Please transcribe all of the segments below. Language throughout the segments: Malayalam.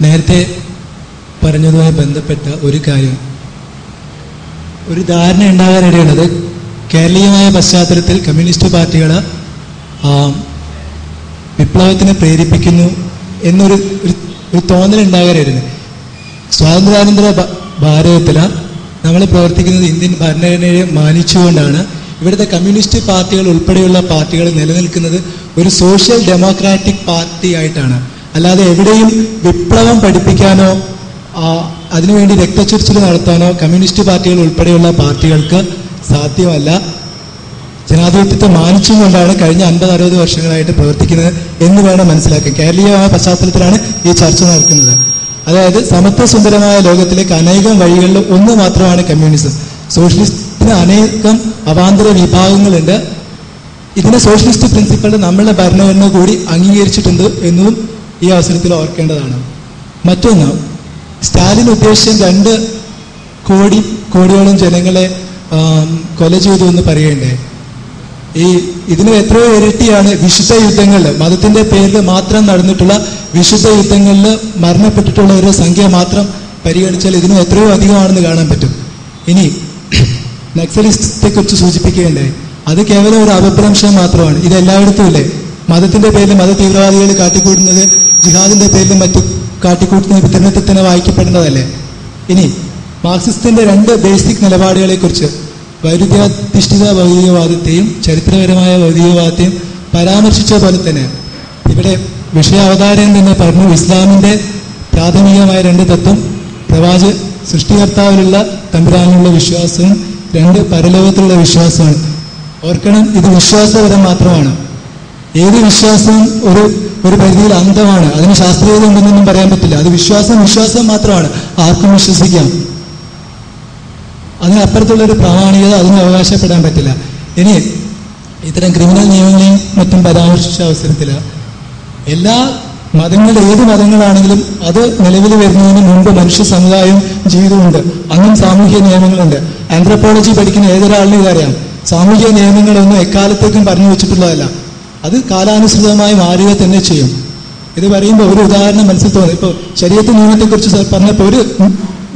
നേരത്തെ പറഞ്ഞതുമായി ബന്ധപ്പെട്ട ഒരു കാര്യം, ഒരു ധാരണ ഉണ്ടാകാനിടയുള്ളത് കേരളീയമായ പശ്ചാത്തലത്തിൽ കമ്മ്യൂണിസ്റ്റ് പാർട്ടികൾ വിപ്ലവത്തിനെ പ്രേരിപ്പിക്കുന്നു എന്നൊരു തോന്നലുണ്ടാകാനായിരുന്നു. സ്വാതന്ത്ര്യാനന്തര ഭാരതത്തിൽ നമ്മൾ പ്രവർത്തിക്കുന്നത് ഇന്ത്യൻ ഭരണഘടനയെ മാനിച്ചുകൊണ്ടാണ്. ഇവിടുത്തെ കമ്മ്യൂണിസ്റ്റ് പാർട്ടികൾ ഉൾപ്പെടെയുള്ള പാർട്ടികൾ നിലനിൽക്കുന്നത് ഒരു സോഷ്യൽ ഡെമോക്രാറ്റിക് പാർട്ടി ആയിട്ടാണ്. അല്ലാതെ എവിടെയും വിപ്ലവം പഠിപ്പിക്കാനോ അതിനുവേണ്ടി രക്തച്ചൊരിച്ചിൽ നടത്താനോ കമ്മ്യൂണിസ്റ്റ് പാർട്ടികൾ ഉൾപ്പെടെയുള്ള പാർട്ടികൾക്ക് സാധ്യമല്ല. ജനാധിപത്യത്തെ മാനിച്ചുകൊണ്ടാണ് കഴിഞ്ഞ 50-60 വർഷങ്ങളായിട്ട് പ്രവർത്തിക്കുന്നത് എന്ന് വേണം മനസ്സിലാക്കാൻ. കേരളീയമായ പശ്ചാത്തലത്തിലാണ് ഈ ചർച്ച നടക്കുന്നത്. അതായത് സമത്വസുന്ദരമായ ലോകത്തിലേക്ക് അനേകം വഴികളിൽ ഒന്ന് മാത്രമാണ് കമ്മ്യൂണിസം. സോഷ്യലിസ്റ്റിന് അനേകം അവാന്തര വിഭാഗങ്ങളുണ്ട്. ഇതിനെ സോഷ്യലിസ്റ്റ് പ്രിൻസിപ്പൾ നമ്മളുടെ ഭരണഘടന കൂടി അംഗീകരിച്ചിട്ടുണ്ട് എന്നും ഈ അവസരത്തിൽ ഓർക്കേണ്ടതാണ്. മറ്റൊന്ന്, സ്റ്റാലിൻ ഉദ്ദേശിച്ച 2 കോടിയോളം ജനങ്ങളെ കൊല ചെയ്തു എന്ന് പറയണ്ടേ. ഇതിന് എത്രയോ ഇരട്ടിയാണ് വിശുദ്ധ യുദ്ധങ്ങളിൽ, മതത്തിന്റെ പേരിൽ മാത്രം നടന്നിട്ടുള്ള വിശുദ്ധ യുദ്ധങ്ങളിൽ മരണപ്പെട്ടിട്ടുള്ള ഒരു സംഖ്യ മാത്രം പരിഗണിച്ചാൽ ഇതിന് എത്രയോ അധികമാണെന്ന് കാണാൻ പറ്റും. ഇനി നക്സലിസ്റ്റത്തെ കുറിച്ച് സൂചിപ്പിക്കുകയുണ്ടായി. അത് കേവലം ഒരു അപഭ്രംശം മാത്രമാണ്. ഇത് എല്ലായിടത്തും ഇല്ലേ. മതത്തിന്റെ പേരിൽ മത തീവ്രവാദികൾ കാട്ടിക്കൂട്ടുന്നത് ജിഹാദിന്റെ പേരിലും മറ്റു കാട്ടിക്കൂട്ടുന്ന വിതരണത്തിൽ തന്നെ വായിക്കപ്പെടേണ്ടതല്ലേ. ഇനി മാർക്സിസ്റ്റിന്റെ 2 ബേസിക് നിലപാടുകളെ കുറിച്ച്, വൈരുദ്ധ്യാധിഷ്ഠിത ഭൗതികവാദത്തെയും ചരിത്രപരമായ ഭൗതികവാദത്തെയും പരാമർശിച്ച പോലെ തന്നെ ഇവിടെ വിഷയാവതാരം തന്നെ പറഞ്ഞു, ഇസ്ലാമിന്റെ പ്രാഥമികമായ 2 തത്വം, സൃഷ്ടികർത്താവിലുള്ള തമ്പുരാനുള്ള വിശ്വാസവും 2 പരലോകത്തിലുള്ള വിശ്വാസമാണ്. ഓർക്കണം, ഇത് വിശ്വാസപരം മാത്രമാണ്. ഏത് വിശ്വാസവും ഒരു പരിധിയിൽ അന്ധമാണ്. അതിന് ശാസ്ത്രീയത ഉണ്ടെന്നൊന്നും പറയാൻ പറ്റില്ല. അത് വിശ്വാസം മാത്രമാണ്. ആർക്കും വിശ്വസിക്കാം. അതിനപ്പുറത്തുള്ളൊരു പ്രാമാണികത അതിന് അവകാശപ്പെടാൻ പറ്റില്ല. ഇനി ഇത്തരം ക്രിമിനൽ നിയമങ്ങളെയും മറ്റും പരാമർശിച്ച അവസരത്തിൽ എല്ലാ മതങ്ങളുടെ, ഏത് മതങ്ങളാണെങ്കിലും അത് നിലവിൽ വരുന്നതിന് മുമ്പ് മനുഷ്യ സമുദായം ജീവിതമുണ്ട്. അന്നും സാമൂഹ്യ നിയമങ്ങളുണ്ട്. ആന്ത്രോപോളജി പഠിക്കുന്ന ഏതൊരാളിനും ഇതറിയാം. സാമൂഹ്യ നിയമങ്ങളൊന്നും എക്കാലത്തേക്കും പറഞ്ഞു വെച്ചിട്ടുള്ളതല്ല. അത് കാലാനുസൃതമായി മാറുക തന്നെ ചെയ്യും. ഇത് പറയുമ്പോൾ ഒരു ഉദാഹരണം മനസ്സിൽ തോന്നി. ഇപ്പോൾ ശരീഅത്ത് നിയമത്തെക്കുറിച്ച് പറഞ്ഞപ്പോൾ ഒരു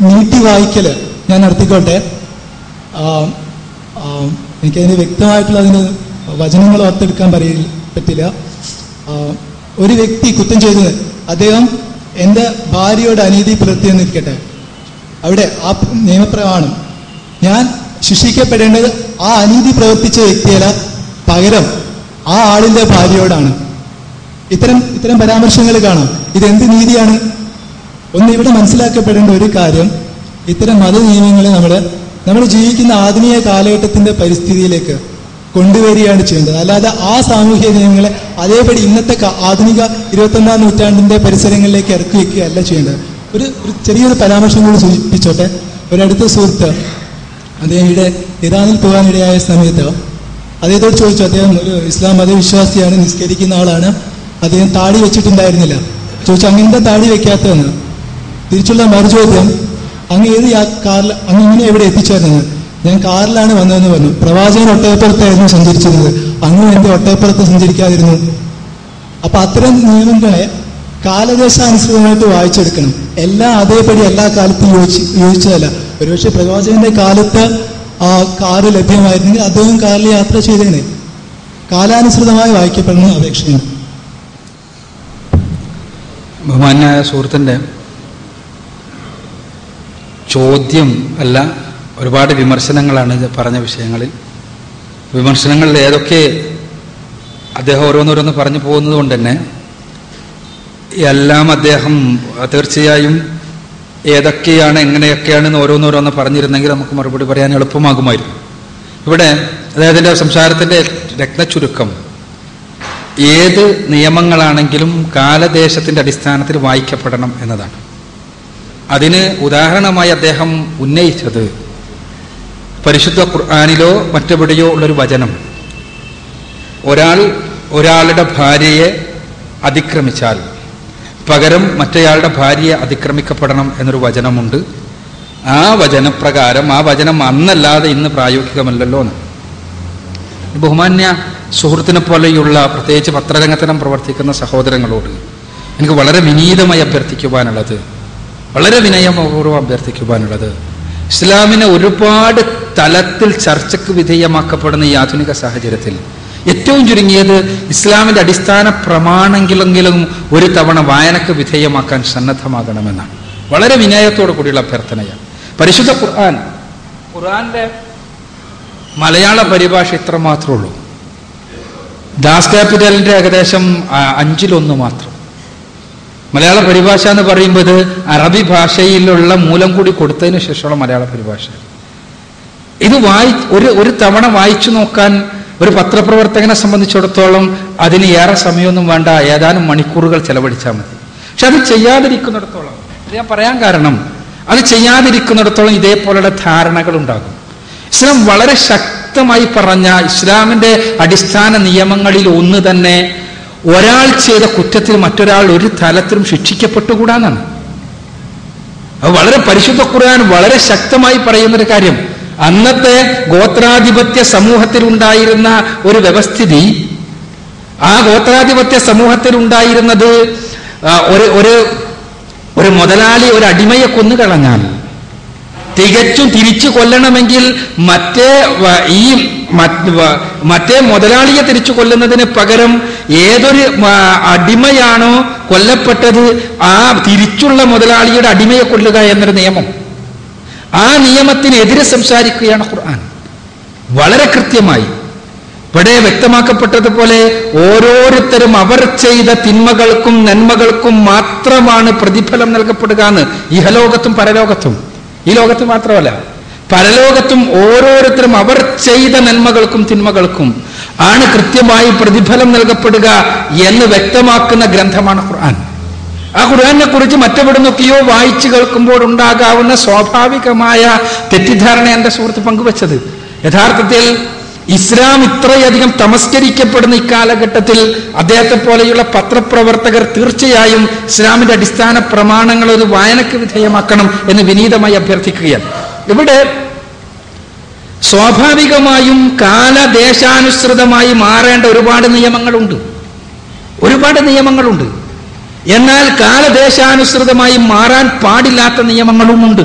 നീട്ടി വായിക്കല് ഞാൻ നടത്തിക്കോട്ടെ. എനിക്കതിന് വ്യക്തമായിട്ടുള്ള അതിന് വചനങ്ങൾ ഓർത്തെടുക്കാൻ പറ്റില്ല. ഒരു വ്യക്തി കുറ്റം ചെയ്തത്, അദ്ദേഹം എൻ്റെ ഭാര്യയോട് അനീതി പുലർത്തിയെന്നിരിക്കട്ടെ. അവിടെ ആ നിയമപ്രമാണം ഞാൻ ശിക്ഷിക്കപ്പെടേണ്ടത് ആ അനീതി പ്രവർത്തിച്ച വ്യക്തിയല്ല, പകരം ആ ആളിന്റെ ഭാര്യയോടാണ്. ഇത്തരം പരാമർശങ്ങൾ കാണാം. ഇതെന്ത് നീതിയാണ്? ഒന്ന് ഇവിടെ മനസ്സിലാക്കപ്പെടേണ്ട ഒരു കാര്യം, ഇത്തരം മത നിയമങ്ങളെ നമ്മൾ ജീവിക്കുന്ന ആധുനിക കാലഘട്ടത്തിന്റെ പരിസ്ഥിതിയിലേക്ക് കൊണ്ടുവരികയാണ് ചെയ്യേണ്ടത്. അല്ലാതെ ആ സാമൂഹ്യ നിയമങ്ങളെ അതേപടി ഇന്നത്തെ ആധുനിക 21ാം നൂറ്റാണ്ടിന്റെ പരിസരങ്ങളിലേക്ക് ഇറക്കി വയ്ക്കുകയല്ല ചെയ്യേണ്ടത്. ഒരു ചെറിയൊരു പരാമർശം കൂടി സൂചിപ്പിച്ചോട്ടെ. ഒരടുത്ത സുഹൃത്ത്, അദ്ദേഹം ഇവിടെ ഇറാനിൽ പോകാനിടയായ സമയത്ത് അദ്ദേഹത്തോട് ചോദിച്ചു. അദ്ദേഹം ഒരു ഇസ്ലാം മതവിശ്വാസിയാണ്, നിസ്കരിക്കുന്ന ആളാണ്. അദ്ദേഹം താടി വെച്ചിട്ടുണ്ടായിരുന്നില്ല. ചോദിച്ചു, അങ്ങനത്തെ താടി വെക്കാത്തതെന്ന്. തിരിച്ചുള്ള മറുചോദ്യം, അങ്ങ് ഇങ്ങനെ എവിടെ എത്തിച്ചേർന്നത്? ഞാൻ കാറിലാണ് വന്നതെന്ന് പറഞ്ഞു. പ്രവാചകൻ ഒട്ടകപ്പുറത്തായിരുന്നു സഞ്ചരിച്ചിരുന്നത്, അങ്ങ് എന്റെ ഒട്ടകപ്പുറത്ത് സഞ്ചരിക്കാതിരുന്നു. അപ്പൊ അത്തരം നിയമങ്ങളെ കാലദേശാനുസൃതമായിട്ട് വായിച്ചെടുക്കണം. എല്ലാം അതേപടി എല്ലാ കാലത്തും യോജിച്ചതല്ല. ഒരുപക്ഷെ പ്രവാചകന്റെ കാലത്ത് കാറ് ലഭ്യമായിരുന്നെങ്കിൽ അദ്ദേഹം കാറിൽ യാത്ര ചെയ്തേനെ. കാലാനുസൃതമായി വായിക്കപ്പെടുന്ന അപേക്ഷയാണ്. ബഹുമാന്യായ സുഹൃത്തിൻ്റെ ചോദ്യം അല്ല, ഒരുപാട് വിമർശനങ്ങളാണ് പറഞ്ഞ വിഷയങ്ങളിൽ. വിമർശനങ്ങളിൽ ഏതൊക്കെ അദ്ദേഹം ഓരോന്നോരോന്ന് പറഞ്ഞു പോകുന്നത് കൊണ്ട് തന്നെ എല്ലാം അദ്ദേഹം തീർച്ചയായും ഏതൊക്കെയാണ് എങ്ങനെയൊക്കെയാണെന്ന് ഓരോന്നോരോന്ന് പറഞ്ഞിരുന്നെങ്കിൽ നമുക്ക് മറുപടി പറയാൻ എളുപ്പമാകുമായിരുന്നു. ഇവിടെ അദ്ദേഹത്തിൻ്റെ സംസാരത്തിൻ്റെ രത്നച്ചുരുക്കം ഏത് നിയമങ്ങളാണെങ്കിലും കാലദേശത്തിൻ്റെ അടിസ്ഥാനത്തിൽ വായിക്കപ്പെടണം എന്നതാണ്. അതിന് ഉദാഹരണമായി അദ്ദേഹം ഉന്നയിച്ചത് പരിശുദ്ധ ഖുർആനിലോ മറ്റെവിടെയോ ഉള്ളൊരു വചനം. ഒരാളുടെ ഭാര്യയെ അതിക്രമിച്ചാൽ പകരം മറ്റേയാളുടെ ഭാര്യയെ അതിക്രമിക്കപ്പെടണം എന്നൊരു വചനമുണ്ട്. ആ വചനപ്രകാരം ആ വചനം അന്നല്ലാതെ ഇന്ന് പ്രായോഗികമല്ലല്ലോ എന്ന്. ബഹുമാന്യ സുഹൃത്തിനെ പോലെയുള്ള പ്രത്യേകിച്ച് പത്രരംഗത്തിനും പ്രവർത്തിക്കുന്ന സഹോദരങ്ങളോട് എനിക്ക് വളരെ വിനീതമായി അഭ്യർത്ഥിക്കുവാനുള്ളത്, വളരെ വിനയപൂർവ്വം അഭ്യർത്ഥിക്കുവാനുള്ളത്, ഇസ്ലാമിനെ ഒരുപാട് തലത്തിൽ ചർച്ചയ്ക്ക് വിധേയമാക്കപ്പെടുന്ന ഈ ആധുനിക സാഹചര്യത്തിൽ ഏറ്റവും ചുരുങ്ങിയത് ഇസ്ലാമിന്റെ അടിസ്ഥാന പ്രമാണമെങ്കിലും ഒരു തവണ വായനക്ക് വിധേയമാക്കാൻ സന്നദ്ധമാകണമെന്നാണ് വളരെ വിനയത്തോടു കൂടിയുള്ള അഭ്യർത്ഥനയാണ്. പരിശുദ്ധ ഖുർആന്റെ മലയാള പരിഭാഷ ഇത്ര മാത്രമേ ഉള്ളൂ. ദാസ് ക്യാപിറ്റലിന്റെ ഏകദേശം 1/5 മാത്രം. മലയാള പരിഭാഷ എന്ന് പറയുമ്പോൾ ഇത് അറബി ഭാഷയിലുള്ള മൂലം കൂടി കൊടുത്തതിന് ശേഷമുള്ള മലയാള പരിഭാഷ. ഇത് ഒരു തവണ വായിച്ചു നോക്കാൻ ഒരു പത്രപ്രവർത്തകനെ സംബന്ധിച്ചിടത്തോളം അതിന് ഏറെ സമയമൊന്നും വേണ്ട, ഏതാനും മണിക്കൂറുകൾ ചെലവഴിച്ചാൽ മതി. പക്ഷെ അത് ചെയ്യാതിരിക്കുന്നിടത്തോളം, ഞാൻ പറയാൻ കാരണം, അത് ചെയ്യാതിരിക്കുന്നിടത്തോളം ഇതേപോലുള്ള ധാരണകൾ ഉണ്ടാകും. ഇസ്ലാം വളരെ ശക്തമായി പറഞ്ഞ ഇസ്ലാമിന്റെ അടിസ്ഥാന നിയമങ്ങളിൽ ഒന്ന് തന്നെ ഒരാൾ ചെയ്ത കുറ്റത്തിൽ മറ്റൊരാൾ ഒരു തലത്തിലും ശിക്ഷിക്കപ്പെട്ടുകൂടാന്നാണ്. അത് വളരെ പരിശുദ്ധ ഖുർആൻ വളരെ ശക്തമായി പറയുന്നൊരു കാര്യം. അന്നത്തെ ഗോത്രാധിപത്യ സമൂഹത്തിൽ ഉണ്ടായിരുന്ന ഒരു വ്യവസ്ഥിതി, ആ ഗോത്രാധിപത്യ സമൂഹത്തിൽ ഉണ്ടായിരുന്നത് ഒരു മുതലാളി ഒരു അടിമയെ കൊന്നുകളഞ്ഞാൽ തികച്ചും തിരിച്ചു കൊല്ലണമെങ്കിൽ മറ്റേ മുതലാളിയെ തിരിച്ചു കൊല്ലുന്നതിന് പകരം ഏതൊരു അടിമയാണോ കൊല്ലപ്പെട്ടത് ആ തിരിച്ചുള്ള മുതലാളിയുടെ അടിമയെ കൊല്ലുക എന്നൊരു നിയമം. ആ നിയമത്തിനെതിരെ സംസാരിക്കുകയാണ് ഖുർആൻ വളരെ കൃത്യമായി. ഇവിടെ വ്യക്തമാക്കപ്പെട്ടതുപോലെ ഓരോരുത്തരും അവർ ചെയ്ത തിന്മകൾക്കും നന്മകൾക്കും മാത്രമാണ് പ്രതിഫലം നൽകപ്പെടുക എന്ന്, ഇഹലോകത്തും പരലോകത്തും. ഈ ലോകത്ത് മാത്രമല്ല, പരലോകത്തും ഓരോരുത്തരും അവർ ചെയ്ത നന്മകൾക്കും തിന്മകൾക്കും ആണ് കൃത്യമായി പ്രതിഫലം നൽകപ്പെടുക എന്ന് വ്യക്തമാക്കുന്ന ഗ്രന്ഥമാണ് ഖുർആൻ. ആ ഖുർആനെ കുറിച്ച് മറ്റെവിടുന്നൊക്കെയോ വായിച്ചു കേൾക്കുമ്പോൾ ഉണ്ടാകാവുന്ന സ്വാഭാവികമായ തെറ്റിദ്ധാരണ എന്റെ സുഹൃത്ത് പങ്കുവച്ചത്. യഥാർത്ഥത്തിൽ ഇസ്ലാം ഇത്രയധികം തമസ്കരിക്കപ്പെടുന്ന ഇക്കാലഘട്ടത്തിൽ അദ്ദേഹത്തെ പോലെയുള്ള പത്രപ്രവർത്തകർ തീർച്ചയായും ഇസ്ലാമിന്റെ അടിസ്ഥാന പ്രമാണങ്ങൾ ഒരു വായനക്ക് വിധേയമാക്കണം എന്ന് വിനീതമായി അഭ്യർത്ഥിക്കുകയാണ്. ഇവിടെ സ്വാഭാവികമായും കാലദേശാനുസൃതമായി മാറേണ്ട ഒരുപാട് നിയമങ്ങളുണ്ട്. എന്നാൽ കാലദേശാനുസൃതമായി മാറാൻ പാടില്ലാത്ത നിയമങ്ങളുമുണ്ട്.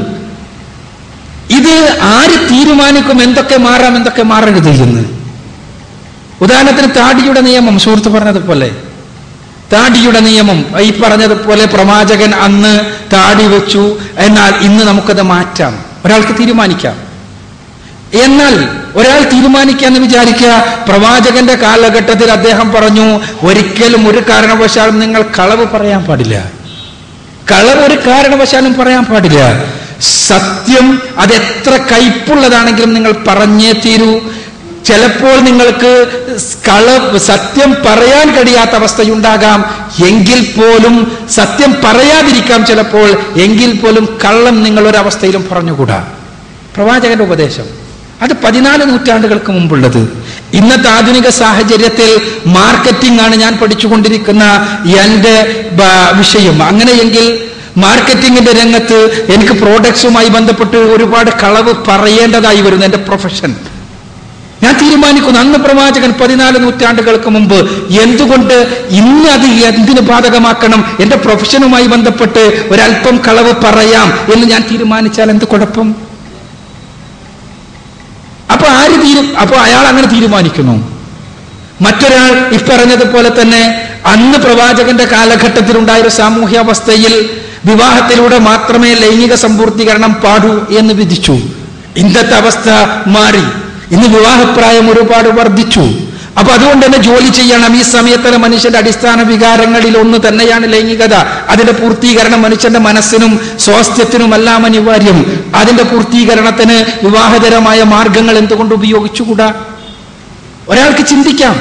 ഇത് ആര് തീരുമാനിക്കും എന്തൊക്കെ മാറാം എന്തൊക്കെ മാറരുത് എന്ന്? ഉദാഹരണത്തിന് താടിയുടെ നിയമം, സുഹൃത്ത് പറഞ്ഞതുപോലെ താടിയുടെ നിയമം, ഈ പറഞ്ഞതുപോലെ പ്രവാചകൻ അന്ന് താടി വെച്ചു, എന്നാൽ ഇന്ന് നമുക്കത് മാറ്റാം, ഒരാൾക്ക് തീരുമാനിക്കാം. എന്നാൽ ഒരാൾ തീരുമാനിക്കാന്ന് വിചാരിക്കുക, പ്രവാചകന്റെ കാലഘട്ടത്തിൽ അദ്ദേഹം പറഞ്ഞു ഒരിക്കലും ഒരു കാരണവശാലും നിങ്ങൾ കളവ് പറയാൻ പാടില്ല, കളവ് ഒരു കാരണവശാലും പറയാൻ പാടില്ല. സത്യം അതെത്ര കയ്പുള്ളതാണെങ്കിലും നിങ്ങൾ പറഞ്ഞേ തീരൂ. ചിലപ്പോൾ നിങ്ങൾക്ക് സത്യം പറയാൻ കഴിയാത്ത അവസ്ഥയുണ്ടാകാം, എങ്കിൽ പോലും സത്യം പറയാതിരിക്കാം ചിലപ്പോൾ, എങ്കിൽ പോലും കള്ളം നിങ്ങൾ ഒരവസ്ഥയിലും പറഞ്ഞുകൂടാ. പ്രവാചകന്റെ ഉപദേശം അത് 14 നൂറ്റാണ്ടുകൾക്ക് മുമ്പുള്ളത്. ഇന്നത്തെ ആധുനിക സാഹചര്യത്തിൽ മാർക്കറ്റിംഗ് ആണ് ഞാൻ പഠിച്ചുകൊണ്ടിരിക്കുന്ന എന്റെ വിഷയം. അങ്ങനെയെങ്കിൽ മാർക്കറ്റിംഗിന്റെ രംഗത്ത് എനിക്ക് പ്രോഡക്ട്സുമായി ബന്ധപ്പെട്ട് ഒരുപാട് കളവ് പറയേണ്ടതായി വരുന്നു. എന്റെ പ്രൊഫഷൻ ഞാൻ തീരുമാനിക്കുന്നു. അന്ന് പ്രവാചകൻ 14 നൂറ്റാണ്ടുകൾക്ക് മുമ്പ് എന്തുകൊണ്ട് ഇന്ന് അത് എന്തിനു ബാധകമാക്കണം? എന്റെ പ്രൊഫഷനുമായി ബന്ധപ്പെട്ട് ഒരല്പം കളവ് പറയാം എന്ന് ഞാൻ തീരുമാനിച്ചാൽ എന്ത് കുഴപ്പം? അപ്പൊ അയാൾ അങ്ങനെ തീരുമാനിക്കുന്നു. മറ്റൊരാൾ ഇപ്പറഞ്ഞതുപോലെ തന്നെ അന്ന് പ്രവാചകന്റെ കാലഘട്ടത്തിൽ ഉണ്ടായ സാമൂഹ്യാവസ്ഥയിൽ വിവാഹത്തിലൂടെ മാത്രമേ ലൈംഗിക സമ്പൂർത്തീകരണം പാടൂ എന്ന് വിധിച്ചു. ഇന്നത്തെ അവസ്ഥ മാറി, ഇന്ന് വിവാഹപ്രായം ഒരുപാട് വർദ്ധിച്ചു. അപ്പൊ അതുകൊണ്ട് തന്നെ ജോലി ചെയ്യണം. ഈ സമയത്തുള്ള മനുഷ്യന്റെ അടിസ്ഥാന വികാരങ്ങളിൽ ഒന്ന് തന്നെയാണ് ലൈംഗികത. അതിന്റെ പൂർത്തീകരണം മനുഷ്യന്റെ മനസ്സിനും സ്വാസ്ഥ്യത്തിനുമെല്ലാം അനിവാര്യം. അതിന്റെ പൂർത്തീകരണത്തിന് വിവാഹതരമായ മാർഗങ്ങൾ എന്തുകൊണ്ട് ഉപയോഗിച്ചുകൂടാ? ഒരാൾക്ക് ചിന്തിക്കാം,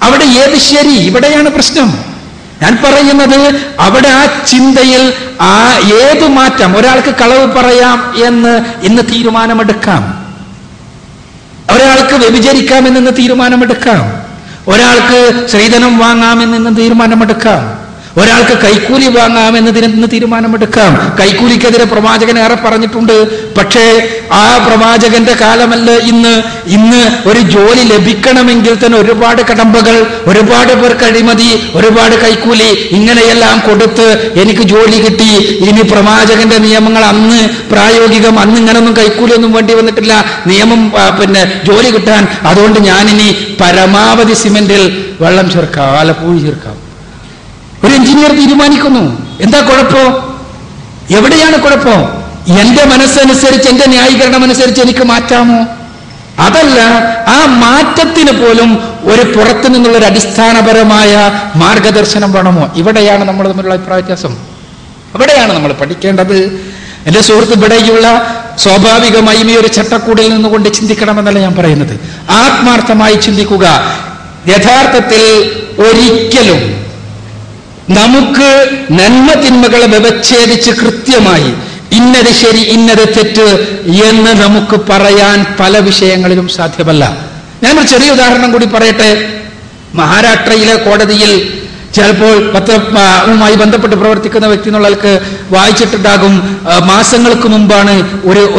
അവിടെ ഏത് ശരി? ഇവിടെയാണ് പ്രശ്നം. ഞാൻ പറയുന്നത് അവിടെ ആ ചിന്തയിൽ ഏത് മാറ്റം? ഒരാൾക്ക് കളവ് പറയാം എന്ന് ഇന്ന് തീരുമാനമെടുക്കാം, ഒരാൾക്ക് വ്യഭിചരിക്കാമെന്ന് തീരുമാനമെടുക്കാം, ഒരാൾക്ക് സ്ത്രീധനം വാങ്ങാമെന്ന് തീരുമാനമെടുക്കാം, ഒരാൾക്ക് കൈക്കൂലി വാങ്ങാമെന്നതിന് തീരുമാനമെടുക്കാം. കൈക്കൂലിക്കെതിരെ പ്രവാചകൻ ഏറെ പറഞ്ഞിട്ടുണ്ട്. പക്ഷേ ആ പ്രവാചകന്റെ കാലമല്ല ഇന്ന് ഒരു ജോലി ലഭിക്കണമെങ്കിൽ തന്നെ ഒരുപാട് കടമ്പകൾ, ഒരുപാട് പേർക്ക് അഴിമതി, ഒരുപാട് കൈക്കൂലി, ഇങ്ങനെയെല്ലാം കൊടുത്ത് എനിക്ക് ജോലി കിട്ടി. ഇനി പ്രവാചകന്റെ നിയമങ്ങൾ അന്ന് പ്രായോഗികം, അന്ന് ഇങ്ങനൊന്നും കൈക്കൂലിയൊന്നും വേണ്ടി വന്നിട്ടില്ല നിയമം ജോലി കിട്ടാൻ. അതുകൊണ്ട് ഞാനിനി പരമാവധി സിമെന്റിൽ വെള്ളം ചേർക്കാം, ആലപ്പൂഴി ചേർക്കാം. ഒരു എഞ്ചിനീയർ തീരുമാനിക്കുന്നു. എന്താ കുഴപ്പം? എവിടെയാണ് കുഴപ്പം? എന്റെ മനസ്സനുസരിച്ച്, എന്റെ ന്യായീകരണം അനുസരിച്ച് എനിക്ക് മാറ്റാമോ? അതല്ല, ആ മാറ്റത്തിന് പോലും ഒരു പുറത്തു നിന്നുള്ള ഒരു അടിസ്ഥാനപരമായ മാർഗദർശനം വേണമോ? ഇവിടെയാണ് നമ്മൾ തമ്മിലുള്ള അഭിപ്രായ വ്യത്യാസം. അവിടെയാണ് നമ്മൾ പഠിക്കേണ്ടത്. എന്റെ സുഹൃത്ത്, ഇവിടെയുള്ള സ്വാഭാവികമായും ഈ ഒരു ചട്ടക്കൂടിൽ നിന്നുകൊണ്ട് ചിന്തിക്കണമെന്നല്ല ഞാൻ പറയുന്നത്. ആത്മാർത്ഥമായി ചിന്തിക്കുക. യഥാർത്ഥത്തിൽ ഒരിക്കലും നമുക്ക് നന്മ തിന്മകളെ വ്യവച്ഛേദിച്ച് കൃത്യമായി ഇന്നത് ശരി ഇന്നത് തെറ്റ് എന്ന് നമുക്ക് പറയാൻ പല വിഷയങ്ങളിലും സാധ്യമല്ല. ഞാനൊരു ചെറിയ ഉദാഹരണം കൂടി പറയട്ടെ. മഹാരാഷ്ട്രയിലെ കോടതിയിൽ ചിലപ്പോൾ പത്രവുമായി ബന്ധപ്പെട്ട് പ്രവർത്തിക്കുന്ന വ്യക്തി എന്നുള്ളവർക്ക് വായിച്ചിട്ടുണ്ടാകും, മാസങ്ങൾക്ക് മുമ്പാണ്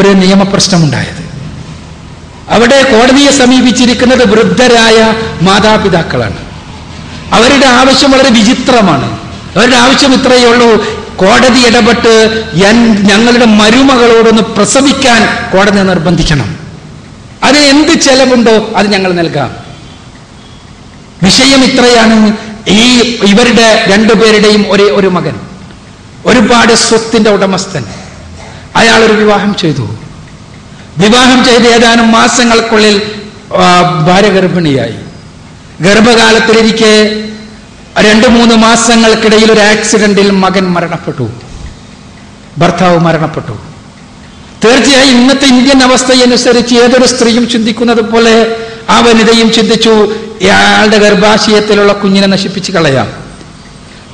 ഒരു നിയമപ്രശ്നമുണ്ടായത്. അവിടെ കോടതിയെ സമീപിച്ചിരിക്കുന്നത് വൃദ്ധരായ മാതാപിതാക്കളാണ്. അവരുടെ ആവശ്യം വളരെ വിചിത്രമാണ്. അവരുടെ ആവശ്യം ഇത്രയേ ഉള്ളൂ: കോടതി ഇടപെട്ട് ഞങ്ങളുടെ മരുമകളോടൊന്ന് പ്രസവിക്കാൻ കോടതി നിർബന്ധിക്കണം. അതിന് എന്ത് ചെലവുണ്ടോ അത് ഞങ്ങൾ നൽകാം. വിഷയം ഇത്രയാണ്. ഇവരുടെ രണ്ടുപേരുടെയും ഒരു മകൻ, ഒരുപാട് സ്വത്തിന്റെ ഉടമസ്ഥൻ, അയാളൊരു വിവാഹം ചെയ്തു. വിവാഹം ചെയ്ത് ഏതാനും മാസങ്ങൾക്കുള്ളിൽ ഭാര്യ ഗർഭിണിയായി. ഗർഭകാലത്തിലിരിക്കെ 2-3 മാസങ്ങൾക്കിടയിൽ ഒരു ആക്സിഡന്റിൽ മകൻ മരണപ്പെട്ടു, ഭർത്താവ് മരണപ്പെട്ടു. തീർച്ചയായും ഇന്നത്തെ ഇന്ത്യൻ അവസ്ഥയനുസരിച്ച് ഏതൊരു സ്ത്രീയും ചിന്തിക്കുന്നത് പോലെ ആ വനിതയും ചിന്തിച്ചു, ഇയാളുടെ ഗർഭാശയത്തിലുള്ള കുഞ്ഞിനെ നശിപ്പിച്ച് കളയാം.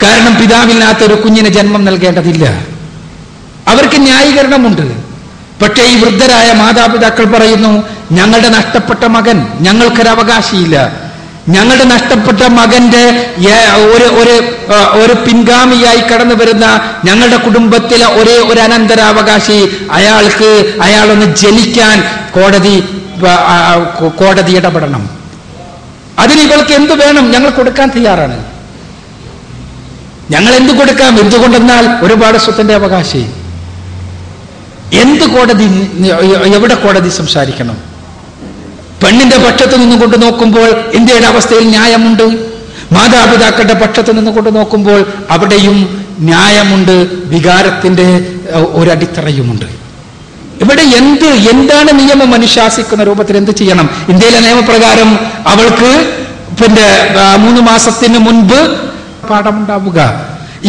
കാരണം പിതാവില്ലാത്തൊരു കുഞ്ഞിന് ജന്മം നൽകേണ്ടതില്ല. അവർക്ക് ന്യായീകരണമുണ്ട്. പക്ഷേ ഈ വൃദ്ധരായ മാതാപിതാക്കൾ പറയുന്നു, ഞങ്ങളുടെ നഷ്ടപ്പെട്ട മകൻ, ഞങ്ങൾക്കൊരു അവകാശിയില്ല. ഞങ്ങളുടെ നഷ്ടപ്പെട്ട മകന്റെ ഒരു പിൻഗാമിയായി കടന്നു വരുന്ന ഞങ്ങളുടെ കുടുംബത്തിലെ ഒരു അനന്തരാവകാശി, അയാളൊന്ന് ജനിക്കാൻ കോടതി ഇടപെടണം. അതിന് ഇവൾക്ക് എന്ത് വേണം? ഞങ്ങൾ കൊടുക്കാൻ തയ്യാറാണ്. ഞങ്ങൾ എന്ത് കൊടുക്കാം? എന്തുകൊണ്ടെന്നാൽ ഒരുപാട് സ്വത്തിന്റെ അവകാശി. എന്ത് കോടതി? എവിടെ കോടതി സംസാരിക്കണം? പെണ്ണിന്റെ പക്ഷത്ത് നിന്നുകൊണ്ട് നോക്കുമ്പോൾ ഇന്ത്യയുടെ അവസ്ഥയിൽ ന്യായമുണ്ട്. മാതാപിതാക്കളുടെ പക്ഷത്ത് നിന്നുകൊണ്ട് നോക്കുമ്പോൾ അവിടെയും ന്യായമുണ്ട്. വികാരത്തിന്റെ ഒരടിത്തറയുമുണ്ട്. ഇവിടെ എന്താണ് നിയമം അനുശാസിക്കുന്ന രൂപത്തിൽ എന്ത് ചെയ്യണം? ഇന്ത്യയിലെ നിയമപ്രകാരം അവൾക്ക് 3 മാസത്തിന് മുൻപ് പാഠമുണ്ടാവുക.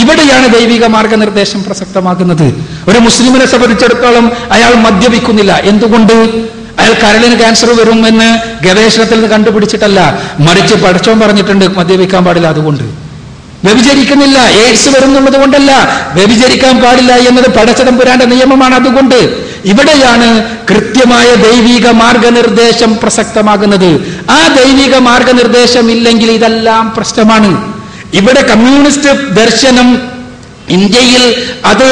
ഇവിടെയാണ് ദൈവിക മാർഗനിർദ്ദേശം പ്രസക്തമാകുന്നത്. ഒരു മുസ്ലിമിനെ സംബന്ധിച്ചിടത്തോളം അയാൾ മദ്യപിക്കുന്നില്ല. എന്തുകൊണ്ട്? അയാൾ കരളിന് ക്യാൻസർ വരുമെന്ന് ഗവേഷണത്തിൽ നിന്ന് കണ്ടുപിടിച്ചിട്ടല്ല, മറിച്ച് പഠിച്ചോൻ പറഞ്ഞിട്ടുണ്ട് മദ്യപിക്കാൻ പാടില്ല. അതുകൊണ്ട് വ്യഭിചരിക്കുന്നില്ല. എയ്ഡ്സ് വരുന്നുള്ളത് കൊണ്ടല്ല, വ്യഭിചരിക്കാൻ പാടില്ല എന്നത് പടച്ചതമ്പുരാന്റെ നിയമമാണ്. അതുകൊണ്ട് ഇവിടെയാണ് കൃത്യമായ ദൈവിക മാർഗനിർദ്ദേശം പ്രസക്തമാകുന്നത്. ആ ദൈവിക മാർഗനിർദ്ദേശം ഇല്ലെങ്കിൽ ഇതെല്ലാം പ്രശ്നമാണ്. ഇവിടെ കമ്മ്യൂണിസ്റ്റ് ദർശനം ഇന്ത്യയിൽ അത്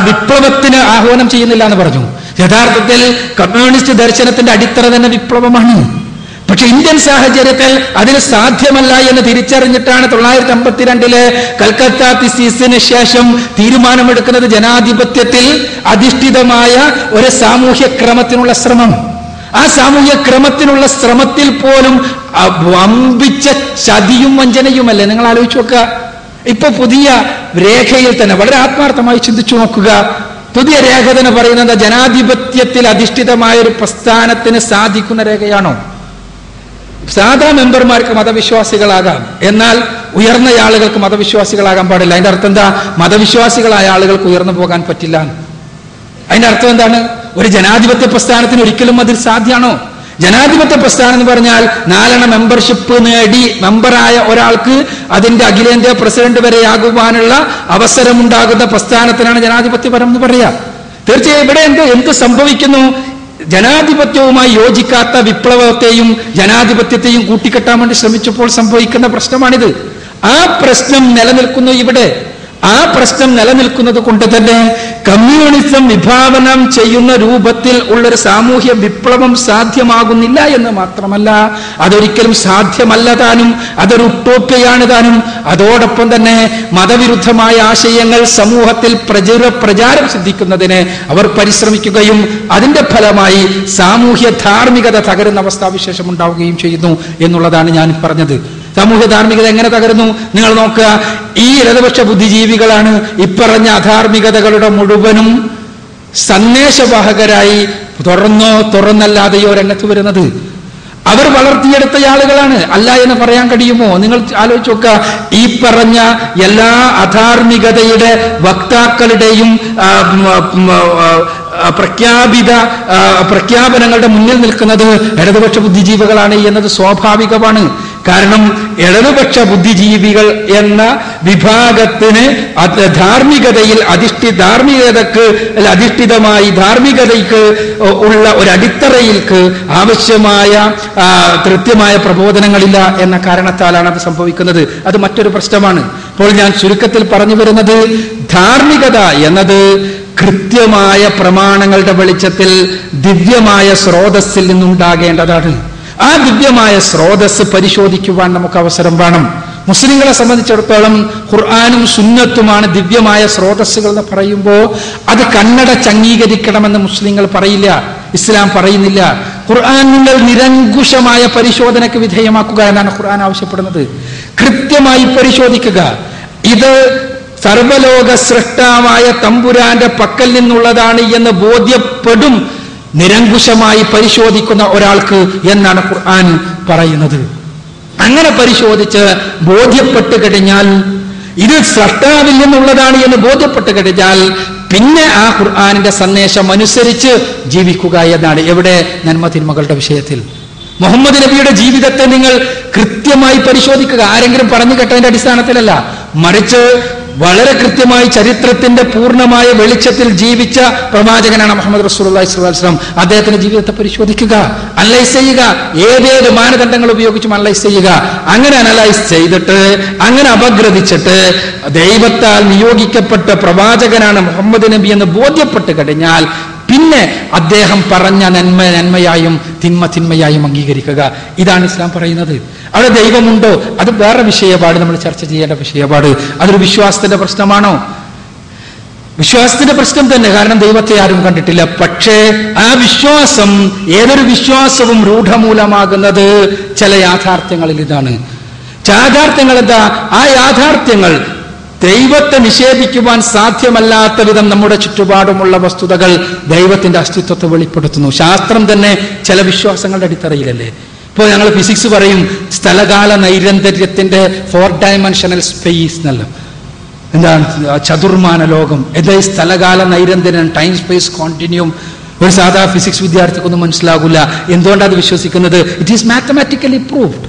വിപ്ലവത്തിന് ആഹ്വാനം ചെയ്യുന്നില്ല എന്ന് പറഞ്ഞു. യഥാർത്ഥത്തിൽ കമ്മ്യൂണിസ്റ്റ് ദർശനത്തിന്റെ അടിത്തറ തന്നെ വിപ്ലവമാണ്. പക്ഷെ ഇന്ത്യൻ സാഹചര്യത്തിൽ അതിന് സാധ്യമല്ല എന്ന് തിരിച്ചറിഞ്ഞിട്ടാണ് 1952 കൽക്കത്ത തിസീസിന് ശേഷം തീരുമാനമെടുക്കുന്നത് ജനാധിപത്യത്തിൽ അധിഷ്ഠിതമായ ഒരു സാമൂഹ്യ ക്രമത്തിനുള്ള ശ്രമം. ആ സാമൂഹ്യ ക്രമത്തിനുള്ള ശ്രമത്തിൽ പോലും വമ്പിച്ച ചതിയും വഞ്ചനയുമല്ലേ. നിങ്ങൾ ആലോചിച്ച് നോക്കുക. ഇപ്പൊ പുതിയ രേഖയിൽ തന്നെ വളരെ ആത്മാർത്ഥമായി ചിന്തിച്ചു നോക്കുക. പുതിയ രേഖ തന്നെ പറയുന്നത് ജനാധിപത്യത്തിൽ അധിഷ്ഠിതമായ ഒരു പ്രസ്ഥാനത്തിന് സാധിക്കുന്ന രേഖയാണോ? സാധാ മെമ്പർമാർക്ക് മതവിശ്വാസികളാകാം, എന്നാൽ ഉയർന്ന ആളുകൾക്ക് മതവിശ്വാസികളാകാൻ പാടില്ല. അതിന്റെ അർത്ഥം എന്താ? മതവിശ്വാസികളായ ആളുകൾക്ക് ഉയർന്നു പോകാൻ പറ്റില്ല. അതിന്റെ അർത്ഥം എന്താണ്? ഒരു ജനാധിപത്യ പ്രസ്ഥാനത്തിന് ഒരിക്കലും അതിൽ സാധ്യമാണോ? ജനാധിപത്യ പ്രസ്ഥാനം എന്ന് പറഞ്ഞാൽ 4 മെമ്പർഷിപ്പ് നേടി മെമ്പറായ ഒരാൾക്ക് അതിന്റെ അഖിലേന്ത്യാ പ്രസിഡന്റ് വരെ ആകുവാനുള്ള അവസരമുണ്ടാകുന്ന പ്രസ്ഥാനത്തിനാണ് ജനാധിപത്യപരം എന്ന് പറയാ. തീർച്ചയായും ഇവിടെ എന്ത് സംഭവിക്കുന്നു? ജനാധിപത്യവുമായി യോജിക്കാത്ത വിപ്ലവത്തെയും ജനാധിപത്യത്തെയും കൂട്ടിക്കെട്ടാൻ വേണ്ടി ശ്രമിച്ചപ്പോൾ സംഭവിക്കുന്ന പ്രശ്നമാണിത്. ആ പ്രശ്നം നിലനിൽക്കുന്നു ഇവിടെ. ആ പ്രശ്നം നിലനിൽക്കുന്നത് കൊണ്ട് തന്നെ കമ്മ്യൂണിസം വിഭാവനം ചെയ്യുന്ന രൂപത്തിൽ ഉള്ളൊരു സാമൂഹ്യ വിപ്ലവം സാധ്യമാകുന്നില്ല എന്ന് മാത്രമല്ല, അതൊരിക്കലും സാധ്യമല്ല താനും, അതൊരു ഉട്ടോപ്യയാണ് താനും. അതോടൊപ്പം തന്നെ മതവിരുദ്ധമായ ആശയങ്ങൾ സമൂഹത്തിൽ പ്രചാരം സിദ്ധിക്കുന്നതിന് അവർ പരിശ്രമിക്കുകയും അതിന്റെ ഫലമായി സാമൂഹ്യ ധാർമ്മികത തകരുന്ന അവസ്ഥാവിശേഷം ഉണ്ടാവുകയും ചെയ്യുന്നു എന്നുള്ളതാണ് ഞാൻ പറഞ്ഞത്. സാമൂഹ്യ ധാർമ്മികത എങ്ങനെ തകരുന്നു? നിങ്ങൾ നോക്കുക, ഈ ഇടതുപക്ഷ ബുദ്ധിജീവികളാണ് ഇപ്പറഞ്ഞ അധാർമികതകളുടെ മുഴുവനും സന്ദേശവാഹകരായി തുറന്നല്ലാതെയോ രംഗത്ത് വരുന്നത്. അവർ വളർത്തിയെടുത്ത ആളുകളാണ്, അല്ല എന്ന് പറയാൻ കഴിയുമോ? നിങ്ങൾ ആലോചിച്ച് നോക്കുക, ഈ പറഞ്ഞ എല്ലാ അധാർമികതയുടെ വക്താക്കളുടെയും പ്രഖ്യാപനങ്ങളുടെ മുന്നിൽ നിൽക്കുന്നത് ഇടതുപക്ഷ ബുദ്ധിജീവികളാണ് എന്നത് സ്വാഭാവികമാണ്. കാരണം ഇടതുപക്ഷ ബുദ്ധിജീവികൾ എന്ന വിഭാഗത്തിന് ധാർമ്മികതയിൽ അധിഷ്ഠിതമായി ധാർമ്മികതയ്ക്ക് ഉള്ള ഒരു അടിത്തറയിൽക്ക് ആവശ്യമായ കൃത്യമായ പ്രബോധനങ്ങളില്ല എന്ന കാരണത്താലാണ് അത് സംഭവിക്കുന്നത്. അത് മറ്റൊരു പ്രശ്നമാണ്. ഇപ്പോൾ ഞാൻ ചുരുക്കത്തിൽ പറഞ്ഞു വരുന്നത്, ധാർമ്മികത എന്നത് കൃത്യമായ പ്രമാണങ്ങളുടെ വെളിച്ചത്തിൽ ദിവ്യമായ സ്രോതസ്സിൽ നിന്നുണ്ടാകേണ്ടതാണ്. ആ ദിവ്യമായ സ്രോതസ് പരിശോധിക്കുവാൻ നമുക്ക് അവസരം വേണം. മുസ്ലിങ്ങളെ സംബന്ധിച്ചിടത്തോളം ഖുർആനും സുന്നത്തുമാണ് ദിവ്യമായ സ്രോതസ്സുകൾ എന്ന് പറയുമ്പോൾ അത് കണ്ണടച്ച് അംഗീകരിക്കണമെന്ന് മുസ്ലിങ്ങൾ പറയില്ല, ഇസ്ലാം പറയുന്നില്ല. ഖുർആൻ നിങ്ങൾ നിരങ്കുശമായ പരിശോധനയ്ക്ക് വിധേയമാക്കുക എന്നാണ് ഖുർആൻ ആവശ്യപ്പെടുന്നത്. കൃത്യമായി പരിശോധിക്കുക. ഇത് സർവലോക സൃഷ്ടാവായ തമ്പുരാന്റെ പക്കൽ നിന്നുള്ളതാണ് എന്ന് ബോധ്യപ്പെടും നിരങ്കുശമായി പരിശോധിക്കുന്ന ഒരാൾക്ക് എന്നാണ് ഖുർആൻ പറയുന്നത്. അങ്ങനെ പരിശോധിച്ച് ബോധ്യപ്പെട്ട് കഴിഞ്ഞാൽ, ഇത് സൃഷ്ടാവിൽ നിന്നുള്ളതാണ് എന്ന് ബോധ്യപ്പെട്ട് കഴിഞ്ഞാൽ പിന്നെ ആ ഖുർആനിന്റെ സന്ദേശം അനുസരിച്ച് ജീവിക്കുക എന്നാണ്. എവിടെ? നന്മ തിന്മകളുടെ വിഷയത്തിൽ. മുഹമ്മദ് നബിയുടെ ജീവിതത്തെ നിങ്ങൾ കൃത്യമായി പരിശോധിക്കുക. ആരെങ്കിലും പറഞ്ഞു കേട്ടതിന്റെ അടിസ്ഥാനത്തിലല്ല, മറിച്ച് വളരെ കൃത്യമായി ചരിത്രത്തിന്റെ പൂർണ്ണമായ വെളിച്ചത്തിൽ ജീവിച്ച പ്രവാചകനാണ് മുഹമ്മദ് റസൂലുള്ളാഹി സ്വല്ലല്ലാഹു അലൈഹി വസല്ലം. അദ്ദേഹത്തിന്റെ ജീവിതത്തെ പരിശോധിക്കുക, അനലൈസ് ചെയ്യുക. ഏതേത് മാനദണ്ഡങ്ങൾ ഉപയോഗിച്ചും അനലൈസ് ചെയ്യുക. അങ്ങനെ അനലൈസ് ചെയ്തിട്ട്, അങ്ങനെ അപഗ്രഥിച്ചിട്ട് ദൈവത്താൽ നിയോഗിക്കപ്പെട്ട പ്രവാചകനാണ് മുഹമ്മദ് നബി എന്ന് ബോധ്യപ്പെട്ട് കഴിഞ്ഞാൽ പിന്നെ അദ്ദേഹം പറഞ്ഞ നന്മയായും തിന്മയായും അംഗീകരിക്കുക. ഇതാണ് ഇസ്ലാം പറയുന്നത്. അവിടെ ദൈവമുണ്ടോ? അത് വേറെ വിഷയപാട്, നമ്മൾ ചർച്ച ചെയ്യേണ്ട വിഷയപാട്. അതൊരു വിശ്വാസത്തിന്റെ പ്രശ്നമാണോ? വിശ്വാസത്തിന്റെ പ്രശ്നം തന്നെ. കാരണം ദൈവത്തെ ആരും കണ്ടിട്ടില്ല. പക്ഷേ ആ വിശ്വാസം, ഏതൊരു വിശ്വാസവും രൂഢമൂലമാകുന്നത് ചില യാഥാർത്ഥ്യങ്ങളിൽ ഇതാണ്. യാഥാർത്ഥ്യങ്ങൾ എന്താ? ആ യാഥാർത്ഥ്യങ്ങൾ ദൈവത്തെ നിഷേധിക്കുവാൻ സാധ്യമല്ലാത്ത വിധം നമ്മുടെ ചുറ്റുപാടുമുള്ള വസ്തുതകൾ ദൈവത്തിന്റെ അസ്തിത്വത്തെ വെളിപ്പെടുത്തുന്നു. ശാസ്ത്രം തന്നെ ചില വിശ്വാസങ്ങളുടെ അടിത്തറയിലല്ലേ. ഇപ്പോൾ ഞങ്ങൾ ഫിസിക്സ് പറയും സ്ഥലകാല നൈരന്തര്യത്തിന്റെ 4 ഡയമെൻഷണൽ സ്പേസ് എന്നല്ല, എന്താണ് ചതുർമാന ലോകം. ഇത് സ്ഥലകാല നൈരന്തര്യം, ടൈം സ്പേസ് കോണ്ടിന്യൂം. ഒരു സാധാ ഫിസിക്സ് വിദ്യാർത്ഥിക്കൊന്നും മനസ്സിലാകില്ല. എന്തുകൊണ്ടാണ് അത് വിശ്വസിക്കുന്നത്? It is mathematically proved.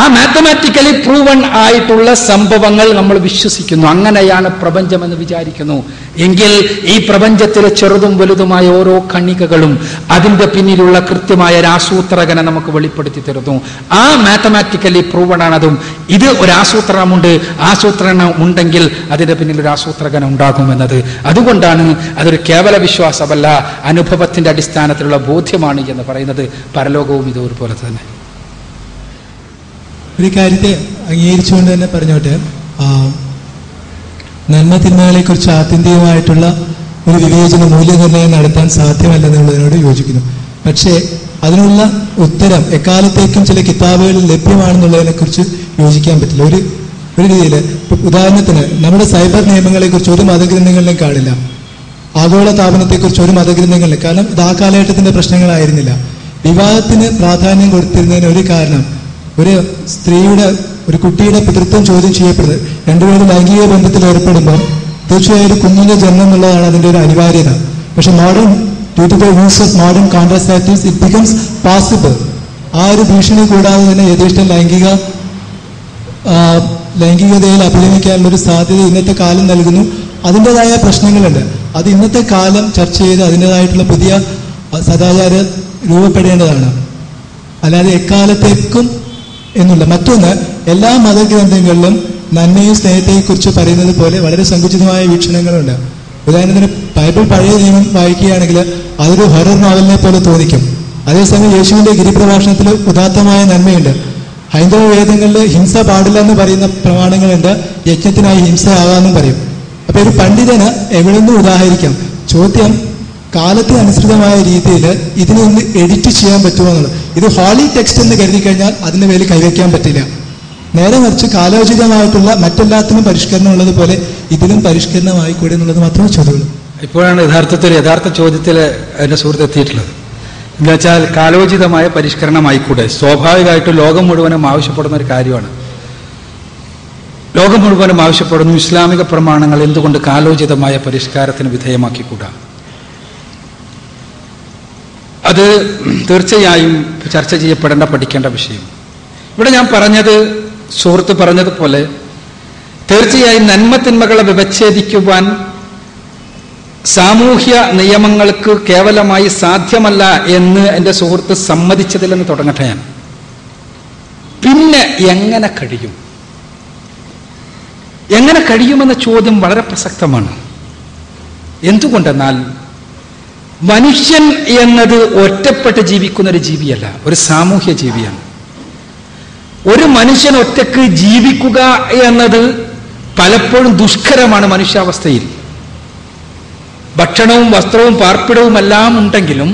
ആ മാത്തമാറ്റിക്കലി പ്രൂവൺ ആയിട്ടുള്ള സംഭവങ്ങൾ നമ്മൾ വിശ്വസിക്കുന്നു. അങ്ങനെയാണ് പ്രപഞ്ചം എന്ന് വിചാരിക്കുന്നു. എങ്കിൽ ഈ പ്രപഞ്ചത്തിലെ ചെറുതും വലുതുമായ ഓരോ കണികകളും അതിന്റെ പിന്നിലുള്ള കൃത്യമായ ഒരാസൂത്രകനെ നമുക്ക് വെളിപ്പെടുത്തി തരുന്നു. ആ മാത്തമാറ്റിക്കലി പ്രൂവൺ ആണതും. ഇത് ഒരാസൂത്രണമുണ്ട്. ആസൂത്രണം ഉണ്ടെങ്കിൽ അതിന്റെ പിന്നിൽ ഒരു ആസൂത്രകൻ ഉണ്ടാകുമെന്നത്. അതുകൊണ്ടാണ് അതൊരു കേവല വിശ്വാസമല്ല, അനുഭവത്തിന്റെ അടിസ്ഥാനത്തിലുള്ള ബോധ്യമാണ് എന്ന് പറയുന്നത്. പരലോകവും ഇതുപോലെ തന്നെ. ഒരു കാര്യത്തെ അംഗീകരിച്ചുകൊണ്ട് തന്നെ പറഞ്ഞോട്ടെ, നന്മ തിന്മകളെ കുറിച്ച് ആത്യന്തികമായിട്ടുള്ള ഒരു വിവേചന മൂല്യനിർണ്ണയം നടത്താൻ സാധ്യമല്ലെന്നുള്ളതിനോട് യോജിക്കുന്നു. പക്ഷേ അതിനുള്ള ഉത്തരം എക്കാലത്തേക്കും ചില കിതാബുകളിൽ ലഭ്യമാണെന്നുള്ളതിനെ കുറിച്ച് യോജിക്കാൻ പറ്റില്ല. ഒരു രീതിയിൽ ഉദാഹരണത്തിന് നമ്മുടെ സൈബർ നിയമങ്ങളെ കുറിച്ച് ഒരു മതഗ്രന്ഥങ്ങളിലും കാണില്ല. ആഗോള താപനത്തെക്കുറിച്ച് ഒരു മതഗ്രന്ഥങ്ങളിലും. കാരണം ഇത് ആ കാലഘട്ടത്തിന്റെ പ്രശ്നങ്ങളായിരുന്നില്ല. വിവാഹത്തിന് പ്രാധാന്യം കൊടുത്തിരുന്നതിന് ഒരു കാരണം, ഒരു സ്ത്രീയുടെ, ഒരു കുട്ടിയുടെ പിതൃത്വം ചോദ്യം ചെയ്യപ്പെടുന്നത്, രണ്ടുപേരും ലൈംഗിക ബന്ധത്തിൽ ഏർപ്പെടുമ്പോൾ തീർച്ചയായും ഒരു കുഞ്ഞിന്റെ ജന്മം എന്നുള്ളതാണ് അതിന്റെ ഒരു അനിവാര്യത. പക്ഷെ due to the use of modern contraceptives it becomes possible. ആ ഒരു ഭീഷണി കൂടാതെ തന്നെ യഥേഷ്ടം ലൈംഗികതയിൽ അഭിനയിക്കാനുള്ളൊരു സാധ്യത ഇന്നത്തെ കാലം നൽകുന്നു. അതിൻ്റെതായ പ്രശ്നങ്ങളുണ്ട്. അത് ഇന്നത്തെ കാലം ചർച്ച ചെയ്ത് അതിൻ്റെതായിട്ടുള്ള പുതിയ സദാചാരം രൂപപ്പെടേണ്ടതാണ്. അല്ലാതെ എക്കാലത്തേക്കും എന്നുള്ള. മറ്റൊന്ന്, എല്ലാ മതഗ്രന്ഥങ്ങളിലും നന്മയും സ്നേഹത്തെയും കുറിച്ച് പറയുന്നത് പോലെ വളരെ സങ്കുചിതമായ വീക്ഷണങ്ങളുണ്ട്. ഉദാഹരണത്തിന് ബൈബിൾ പഴയ നിയമം വായിക്കുകയാണെങ്കിൽ അതൊരു ഹൊറർ നോവലിനെ പോലെ തോന്നിക്കും. അതേസമയം യേശുവിന്റെ ഗിരിപ്രഭാഷണത്തിൽ ഉദാത്തമായ നന്മയുണ്ട്. ഹൈന്ദവ വേദങ്ങളിൽ ഹിംസ പാടില്ല എന്ന് പറയുന്ന പ്രമാണങ്ങളുണ്ട്. യജ്ഞത്തിനായി ഹിംസ ആകാമെന്നും പറയും. അപ്പൊ ഒരു പണ്ഡിതന് എവിടെ നിന്നും ഉദാഹരിക്കാം. ചോദ്യം, കാലത്തിന് അനുസൃതമായ രീതിയിൽ ഇതിനെ ഒന്ന് എഡിറ്റ് ചെയ്യാൻ പറ്റുമോ എന്നുള്ളത്. ഇത് ഹോളി ടെക്സ്റ്റ് എന്ന് കരുതി കഴിഞ്ഞാൽ അതിന് മേൽ കൈവയ്ക്കാൻ പറ്റില്ല. നേരെ മറിച്ച് കാലോചിതമായിട്ടുള്ള മറ്റെല്ലാത്തിനും പരിഷ്കരണം ഉള്ളതുപോലെ ഇതിലും പരിഷ്കരണമായിക്കൂടെ എന്നുള്ളത് മാത്രമേ ചോദ്യമുള്ളൂ. ഇപ്പോഴാണ് യഥാർത്ഥ ചോദ്യത്തിൽ എൻ്റെ സുഹൃത്ത് എത്തിയിട്ടുള്ളത്. എന്താ വെച്ചാൽ കാലോചിതമായ പരിഷ്കരണമായിക്കൂടെ? സ്വാഭാവികമായിട്ടും ലോകം മുഴുവനും ആവശ്യപ്പെടുന്ന ഒരു കാര്യമാണ്. ലോകം മുഴുവനും ആവശ്യപ്പെടുന്നു ഇസ്ലാമിക പ്രമാണങ്ങൾ എന്തുകൊണ്ട് കാലോചിതമായ പരിഷ്കാരത്തിന് വിധേയമാക്കിക്കൂടാ? അത് തീർച്ചയായും ചർച്ച ചെയ്യപ്പെടേണ്ട, പഠിക്കേണ്ട വിഷയം. ഇവിടെ ഞാൻ പറഞ്ഞത്, സുഹൃത്ത് പറഞ്ഞതുപോലെ തീർച്ചയായും നന്മതിന്മകളെ വിച്ഛേദിക്കുവാൻ സാമൂഹ്യ നിയമങ്ങൾക്ക് കേവലമായി സാധ്യമല്ല എന്ന് എൻ്റെ സുഹൃത്ത് സമ്മതിച്ചതിൽ നിന്ന് തുടങ്ങട്ടെ ഞാൻ. പിന്നെ എങ്ങനെ കഴിയും? എങ്ങനെ കഴിയുമെന്ന ചോദ്യം വളരെ പ്രസക്തമാണ്. എന്തുകൊണ്ടെന്നാൽ മനുഷ്യൻ എന്നത് ഒറ്റപ്പെട്ട് ജീവിക്കുന്ന ഒരു ജീവിയല്ല, ഒരു സാമൂഹ്യ ജീവിയാണ്. ഒരു മനുഷ്യൻ ഒറ്റക്ക് ജീവിക്കുക എന്നത് പലപ്പോഴും ദുഷ്കരമാണ്. മനുഷ്യാവസ്ഥയിൽ ഭക്ഷണവും വസ്ത്രവും പാർപ്പിടവും എല്ലാം ഉണ്ടെങ്കിലും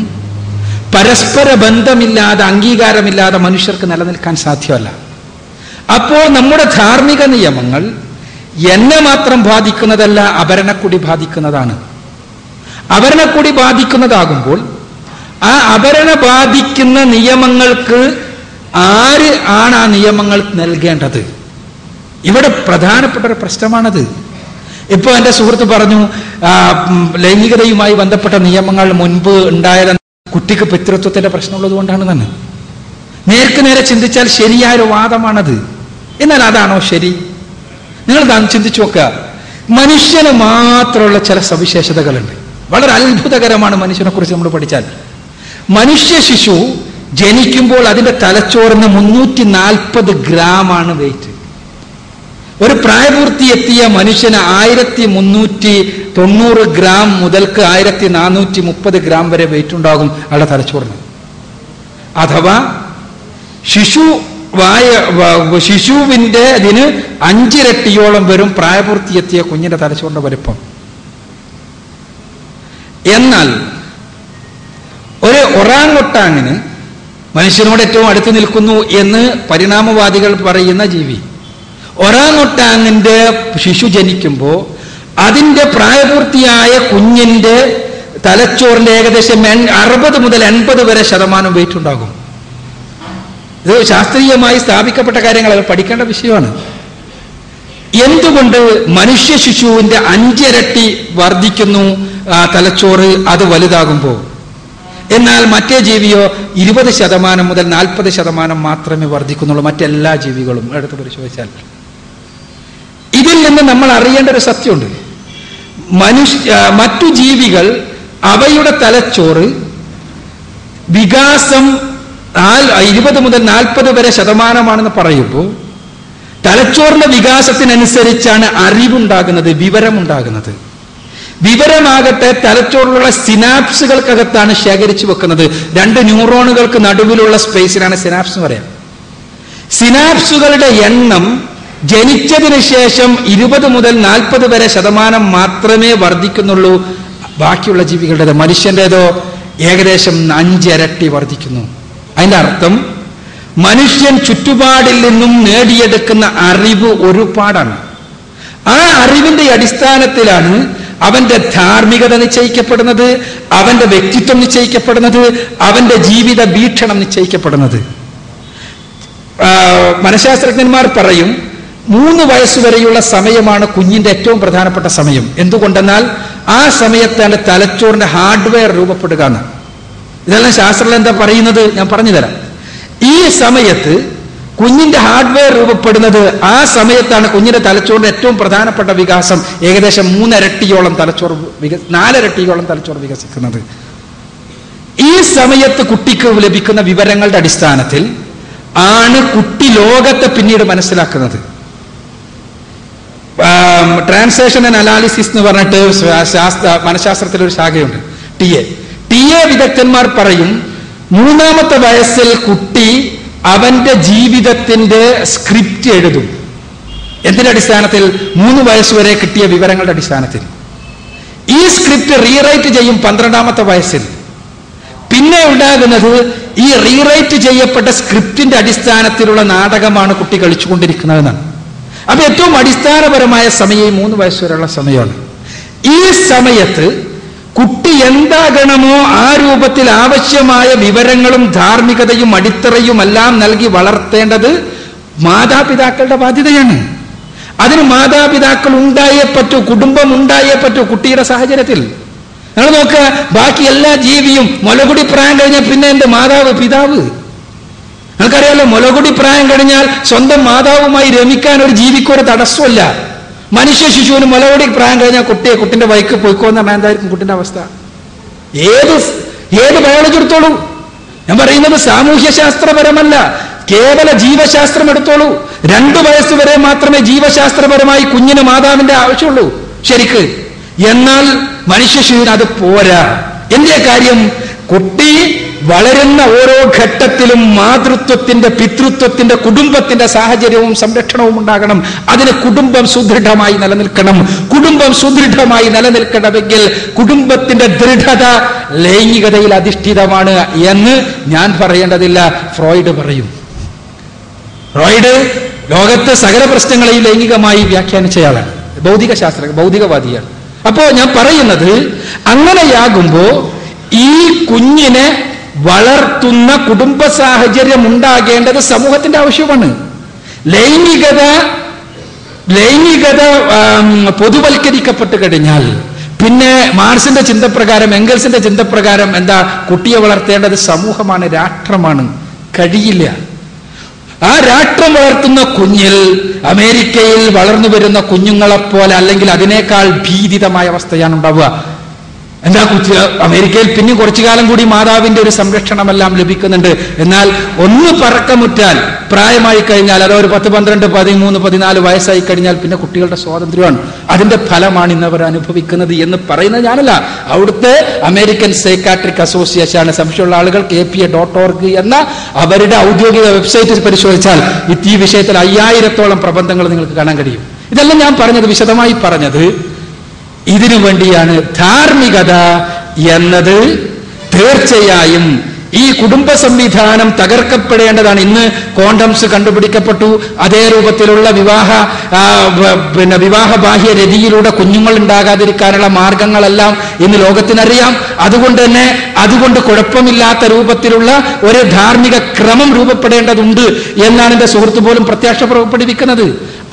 പരസ്പര ബന്ധമില്ലാതെ, അംഗീകാരമില്ലാതെ മനുഷ്യർക്ക് നിലനിൽക്കാൻ സാധ്യമല്ല. അപ്പോൾ നമ്മുടെ ധാർമ്മിക നിയമങ്ങൾ എന്നെ മാത്രം ബാധിക്കുന്നതല്ല, അപരനെക്കൂടി ബാധിക്കുന്നതാണ്. അപരനെക്കൂടി ബാധിക്കുന്നതാകുമ്പോൾ ആ അപരനെ ബാധിക്കുന്ന നിയമങ്ങൾക്ക് ആര് ആണ് ആ നിയമങ്ങൾ നൽകേണ്ടത്? ഇവിടെ പ്രധാനപ്പെട്ട ഒരു പ്രശ്നമാണത്. ഇപ്പൊ എൻ്റെ സുഹൃത്ത് പറഞ്ഞു, ലൈംഗികതയുമായി ബന്ധപ്പെട്ട നിയമങ്ങൾ മുൻപ് ഉണ്ടായ കുട്ടിക്ക് പിതൃത്വത്തിന്റെ പ്രശ്നമുള്ളത് കൊണ്ടാണ് തന്നെ. നേർക്ക് നേരെ ചിന്തിച്ചാൽ ശരിയായൊരു വാദമാണത്. എന്നാൽ അതാണോ ശരി? നിങ്ങൾ ചിന്തിച്ചു നോക്കുക. മനുഷ്യന് മാത്രമുള്ള ചില സവിശേഷതകളുണ്ട്. വളരെ അത്ഭുതകരമാണ് മനുഷ്യനെ കുറിച്ച് നമ്മൾ പഠിച്ചാൽ. മനുഷ്യ ശിശു ജനിക്കുമ്പോൾ അതിന്റെ തലച്ചോറിന് 340 ഗ്രാമാണ് വെയിറ്റ്. ഒരു പ്രായപൂർത്തി എത്തിയ മനുഷ്യന് 1390 ഗ്രാം മുതൽക്ക് 1430 ഗ്രാം വരെ വെയിറ്റ് ഉണ്ടാകും അയാളുടെ തലച്ചോറിന്. അഥവാ ശിശുവിന്റെ അതിന് 5 ഇരട്ടിയോളം വരും പ്രായപൂർത്തി എത്തിയ കുഞ്ഞിന്റെ തലച്ചോറിന്റെ വലിപ്പം. എന്നാൽ ഒരു ഒറാങ്ങുട്ടാങ്ങിന് മനുഷ്യനോട് ഏറ്റവും അടുത്ത് നിൽക്കുന്നു എന്ന് പരിണാമവാദികൾ പറയുന്ന ജീവി, ഒറാങ്ങുട്ടാങ്ങിന്റെ ശിശു ജനിക്കുമ്പോൾ അതിന്റെ പ്രായപൂർത്തിയായ കുഞ്ഞിന്റെ തലച്ചോറിന്റെ ഏകദേശം 60 മുതൽ 80 വരെ ശതമാനം വെയിറ്റ് ഉണ്ടാകും. ഇത് ശാസ്ത്രീയമായി സ്ഥാപിക്കപ്പെട്ട കാര്യങ്ങൾ, അത് പഠിക്കേണ്ട വിഷയമാണ്. എന്തുകൊണ്ട് മനുഷ്യ ശിശുവിന്റെ 5 ഇരട്ടി വർദ്ധിക്കുന്നു തലച്ചോറ് അത് വലുതാകുമ്പോൾ? എന്നാൽ മറ്റേ ജീവിയോ 20% മുതൽ 40% മാത്രമേ വർദ്ധിക്കുന്നുള്ളൂ. മറ്റെല്ലാ ജീവികളും എടുത്ത് പരിശോധിച്ചാൽ. ഇതിൽ നിന്ന് നമ്മൾ അറിയേണ്ട ഒരു സത്യമുണ്ട്. മറ്റു ജീവികൾ അവയുടെ തലച്ചോറ് വികാസം 20 മുതൽ 40 വരെ ശതമാനമാണെന്ന് പറയുമ്പോൾ തലച്ചോറിന്റെ വികാസത്തിനനുസരിച്ചാണ് അറിവുണ്ടാകുന്നത്, വിവരമുണ്ടാകുന്നത്. വിവരമാകട്ടെ തലച്ചോറിലുള്ള സിനാപ്സുകൾക്കകത്താണ് ശേഖരിച്ചു വെക്കുന്നത്. 2 ന്യൂറോണുകൾക്ക് നടുവിലുള്ള സ്പേസിലാണ് സിനാപ്സ് എന്ന് പറയാം. സിനാപ്സുകളുടെ എണ്ണം ജനിച്ചതിന് ശേഷം 20 മുതൽ 40 വരെ ശതമാനം മാത്രമേ വർദ്ധിക്കുന്നുള്ളൂ ബാക്കിയുള്ള ജീവികളുടേത്. മനുഷ്യൻ്റെതോ ഏകദേശം 5 ഇരട്ടി വർദ്ധിക്കുന്നു. അതിന്റെ അർത്ഥം മനുഷ്യൻ ചുറ്റുപാടിൽ നിന്നും നേടിയെടുക്കുന്ന അറിവ് ഒരുപാടാണ്. ആ അറിവിന്റെ അടിസ്ഥാനത്തിലാണ് അവന്റെ ധാർമ്മികത നിശ്ചയിക്കപ്പെടുന്നത്, അവന്റെ വ്യക്തിത്വം നിശ്ചയിക്കപ്പെടുന്നത്, അവന്റെ ജീവിത വീക്ഷണം നിശ്ചയിക്കപ്പെടുന്നത്. മനഃശാസ്ത്രജ്ഞന്മാർ പറയും 3 വയസ്സുവരെയുള്ള സമയമാണ് കുഞ്ഞിന്റെ ഏറ്റവും പ്രധാനപ്പെട്ട സമയം. എന്തുകൊണ്ടെന്നാൽ ആ സമയത്താണ് തലച്ചോറിന്റെ ഹാർഡ്വെയർ രൂപപ്പെടുക എന്ന്. ഇതെല്ലാം ശാസ്ത്രത്തിൽ എന്താ പറയുന്നത് ഞാൻ പറഞ്ഞു തരാം. ഈ സമയത്ത് കുഞ്ഞിന്റെ ഹാർഡ്വെയർ രൂപപ്പെടുന്നത് ആ സമയത്താണ്. കുഞ്ഞിന്റെ തലച്ചോറിന്റെ ഏറ്റവും പ്രധാനപ്പെട്ട വികാസം ഏകദേശം 3 ഇരട്ടിയോളം തലച്ചോറ് 4 ഇരട്ടിയോളം തലച്ചോറ് വികസിക്കുന്നത്. ഈ സമയത്ത് കുട്ടിക്ക് ലഭിക്കുന്ന വിവരങ്ങളുടെ അടിസ്ഥാനത്തിൽ ആണ് കുട്ടി ലോകത്തെ പിന്നീട് മനസ്സിലാക്കുന്നത്. ട്രാൻസ്ലേഷൻ ആൻഡ് അനാലിസിസ് എന്ന് പറഞ്ഞിട്ട് മനഃശാസ്ത്രത്തിലൊരു ശാഖയുണ്ട്, ടി എ വിദഗ്ധന്മാർ പറയും 3-ാമത്തെ വയസ്സിൽ കുട്ടി അവന്റെ ജീവിതത്തിന്റെ സ്ക്രിപ്റ്റ് എഴുതും. എന്തിന്റെ അടിസ്ഥാനത്തിൽ? 3 വയസ്സുവരെ കിട്ടിയ വിവരങ്ങളുടെ അടിസ്ഥാനത്തിൽ. ഈ സ്ക്രിപ്റ്റ് റീറൈറ്റ് ചെയ്യും 12-ാമത്തെ വയസ്സിൽ. പിന്നെ ഉണ്ടാകുന്നത് ഈ റീറൈറ്റ് ചെയ്യപ്പെട്ട സ്ക്രിപ്റ്റിന്റെ അടിസ്ഥാനത്തിലുള്ള നാടകമാണ് കുട്ടി കളിച്ചുകൊണ്ടിരിക്കുന്നതെന്നാണ്. അപ്പൊ ഏറ്റവും അടിസ്ഥാനപരമായ സമയം 3 വയസ്സുവരെയുള്ള സമയമാണ്. ഈ സമയത്ത് കുട്ടി എന്താകണമോ ആ രൂപത്തിൽ ആവശ്യമായ വിവരങ്ങളും ധാർമ്മികതയും അടിത്തറയും എല്ലാം നൽകി വളർത്തേണ്ടത് മാതാപിതാക്കളുടെ ബാധ്യതയാണ്. അതിന് മാതാപിതാക്കൾ ഉണ്ടായേ പറ്റൂ, കുടുംബം ഉണ്ടായേ പറ്റൂ. കുട്ടിയുടെ സാഹചര്യത്തിൽ നിങ്ങൾ നോക്കുക, ബാക്കി എല്ലാ ജീവിയും മുലകുടി പ്രായം കഴിഞ്ഞാൽ പിന്നെ എന്റെ മാതാവ് പിതാവ്. നിങ്ങൾക്കറിയാലോ, മുലകുടി പ്രായം കഴിഞ്ഞാൽ സ്വന്തം മാതാവുമായി രമിക്കാൻ ഒരു ജീവിക്കൊരു തടസ്സമല്ല. മനുഷ്യ ശിശുവിന് മുലകുടി പ്രായം കഴിഞ്ഞാൽ കുട്ടിന്റെ വൈക്ക് പോയിക്കോന്ന് പറഞ്ഞാൽ എന്തായിരിക്കും കുട്ടിന്റെ അവസ്ഥ? ഏത് ബയോളജി എടുത്തോളൂ, ഞാൻ പറയുന്നത് സാമൂഹ്യ ശാസ്ത്രപരമല്ല, കേവല ജീവശാസ്ത്രം എടുത്തോളൂ. 2 വയസ്സ് വരെ മാത്രമേ ജീവശാസ്ത്രപരമായി കുഞ്ഞിന് മാതാവിന്റെ ആവശ്യമുള്ളൂ ശരിക്ക്. എന്നാൽ മനുഷ്യ ശിശുവിന് അത് പോരാ. എന്തേ കാര്യം? കുട്ടി വളരുന്ന ഓരോ ഘട്ടത്തിലും മാതൃത്വത്തിന്റെ, പിതൃത്വത്തിന്റെ, കുടുംബത്തിന്റെ സാഹചര്യവും സംരക്ഷണവും ഉണ്ടാകണം. അതിന് കുടുംബം സുദൃഢമായി നിലനിൽക്കണം. കുടുംബം സുദൃഢമായി നിലനിൽക്കണമെങ്കിൽ കുടുംബത്തിന്റെ ദൃഢത ലൈംഗികതയിൽ അധിഷ്ഠിതമാണ് എന്ന് ഞാൻ പറയേണ്ടതില്ല, ഫ്രോയിഡ് പറയും. ഫ്രോയിഡ് ലോകത്തെ സകല പ്രശ്നങ്ങളെയും ലൈംഗികമായി വ്യാഖ്യാനിച്ചയാളാണ്, ഭൗതികവാദിയാണ്. അപ്പോ ഞാൻ പറയുന്നത്, അങ്ങനെയാകുമ്പോ ഈ കുഞ്ഞിനെ വളർത്തുന്ന കുടുംബ സാഹചര്യം ഉണ്ടാകേണ്ടത് സമൂഹത്തിന്റെ ആവശ്യമാണ്. ലൈംഗികത പൊതുവൽക്കരിക്കപ്പെട്ട് കഴിഞ്ഞാൽ പിന്നെ മാർസിന്റെ ചിന്തപ്രകാരം, എംഗൽസിന്റെ ചിന്തപ്രകാരം എന്താ? കുട്ടിയെ വളർത്തേണ്ടത് സമൂഹമാണ്, രാഷ്ട്രമാണ്. കഴിയില്ല. ആ രാഷ്ട്രം വളർത്തുന്ന കുഞ്ഞിൽ അമേരിക്കയിൽ വളർന്നു വരുന്ന കുഞ്ഞുങ്ങളെപ്പോലെ അല്ലെങ്കിൽ അതിനേക്കാൾ ഭീതിതമായ അവസ്ഥയാണ് ഉണ്ടാവുക. എന്താ? അമേരിക്കയിൽ പിന്നെ കുറച്ചു കാലം കൂടി മാതാവിന്റെ ഒരു സംരക്ഷണമെല്ലാം ലഭിക്കുന്നുണ്ട്. എന്നാൽ ഒന്ന് പറക്കമുറ്റാൽ പ്രായമായി കഴിഞ്ഞാൽ, അതൊരു 10, 12, 13, 14 വയസ്സായി കഴിഞ്ഞാൽ പിന്നെ കുട്ടികളുടെ സ്വാതന്ത്ര്യമാണ്. അതിന്റെ ഫലമാണ് ഇന്നവർ അനുഭവിക്കുന്നത് എന്ന് പറയുന്നത് ഞാനല്ല, അവിടുത്തെ അമേരിക്കൻ സൈക്കാട്രിക് അസോസിയേഷൻ ആണ്. സംശയമുള്ള ആളുകൾ KPA.org എന്ന അവരുടെ ഔദ്യോഗിക വെബ്സൈറ്റിൽ പരിശോധിച്ചാൽ ഈ വിഷയത്തിൽ 5000-ഓളം പ്രബന്ധങ്ങൾ നിങ്ങൾക്ക് കാണാൻ കഴിയും. ഇതെല്ലാം ഞാൻ പറഞ്ഞത്, വിശദമായി പറഞ്ഞത് ഇതിനു വേണ്ടിയാണ്. ധാർമ്മികത എന്നത് തീർച്ചയായും ഈ കുടുംബ സംവിധാനം തകർക്കപ്പെടേണ്ടതാണ്. ഇന്ന് കോണ്ടംസ് കണ്ടുപിടിക്കപ്പെട്ടു. അതേ രൂപത്തിലുള്ള വിവാഹ ബാഹ്യ രതിയിലൂടെ കുഞ്ഞുങ്ങൾ ഉണ്ടാകാതിരിക്കാനുള്ള മാർഗങ്ങളെല്ലാം ഇന്ന് ലോകത്തിനറിയാം. അതുകൊണ്ട് കുഴപ്പമില്ലാത്ത രൂപത്തിലുള്ള ഒരു ധാർമ്മിക ക്രമം രൂപപ്പെടേണ്ടതുണ്ട് എന്നാണ് എന്റെ സുഹൃത്ത് പോലും പ്രത്യാശ പുറപ്പെടുവിക്കുന്നത്.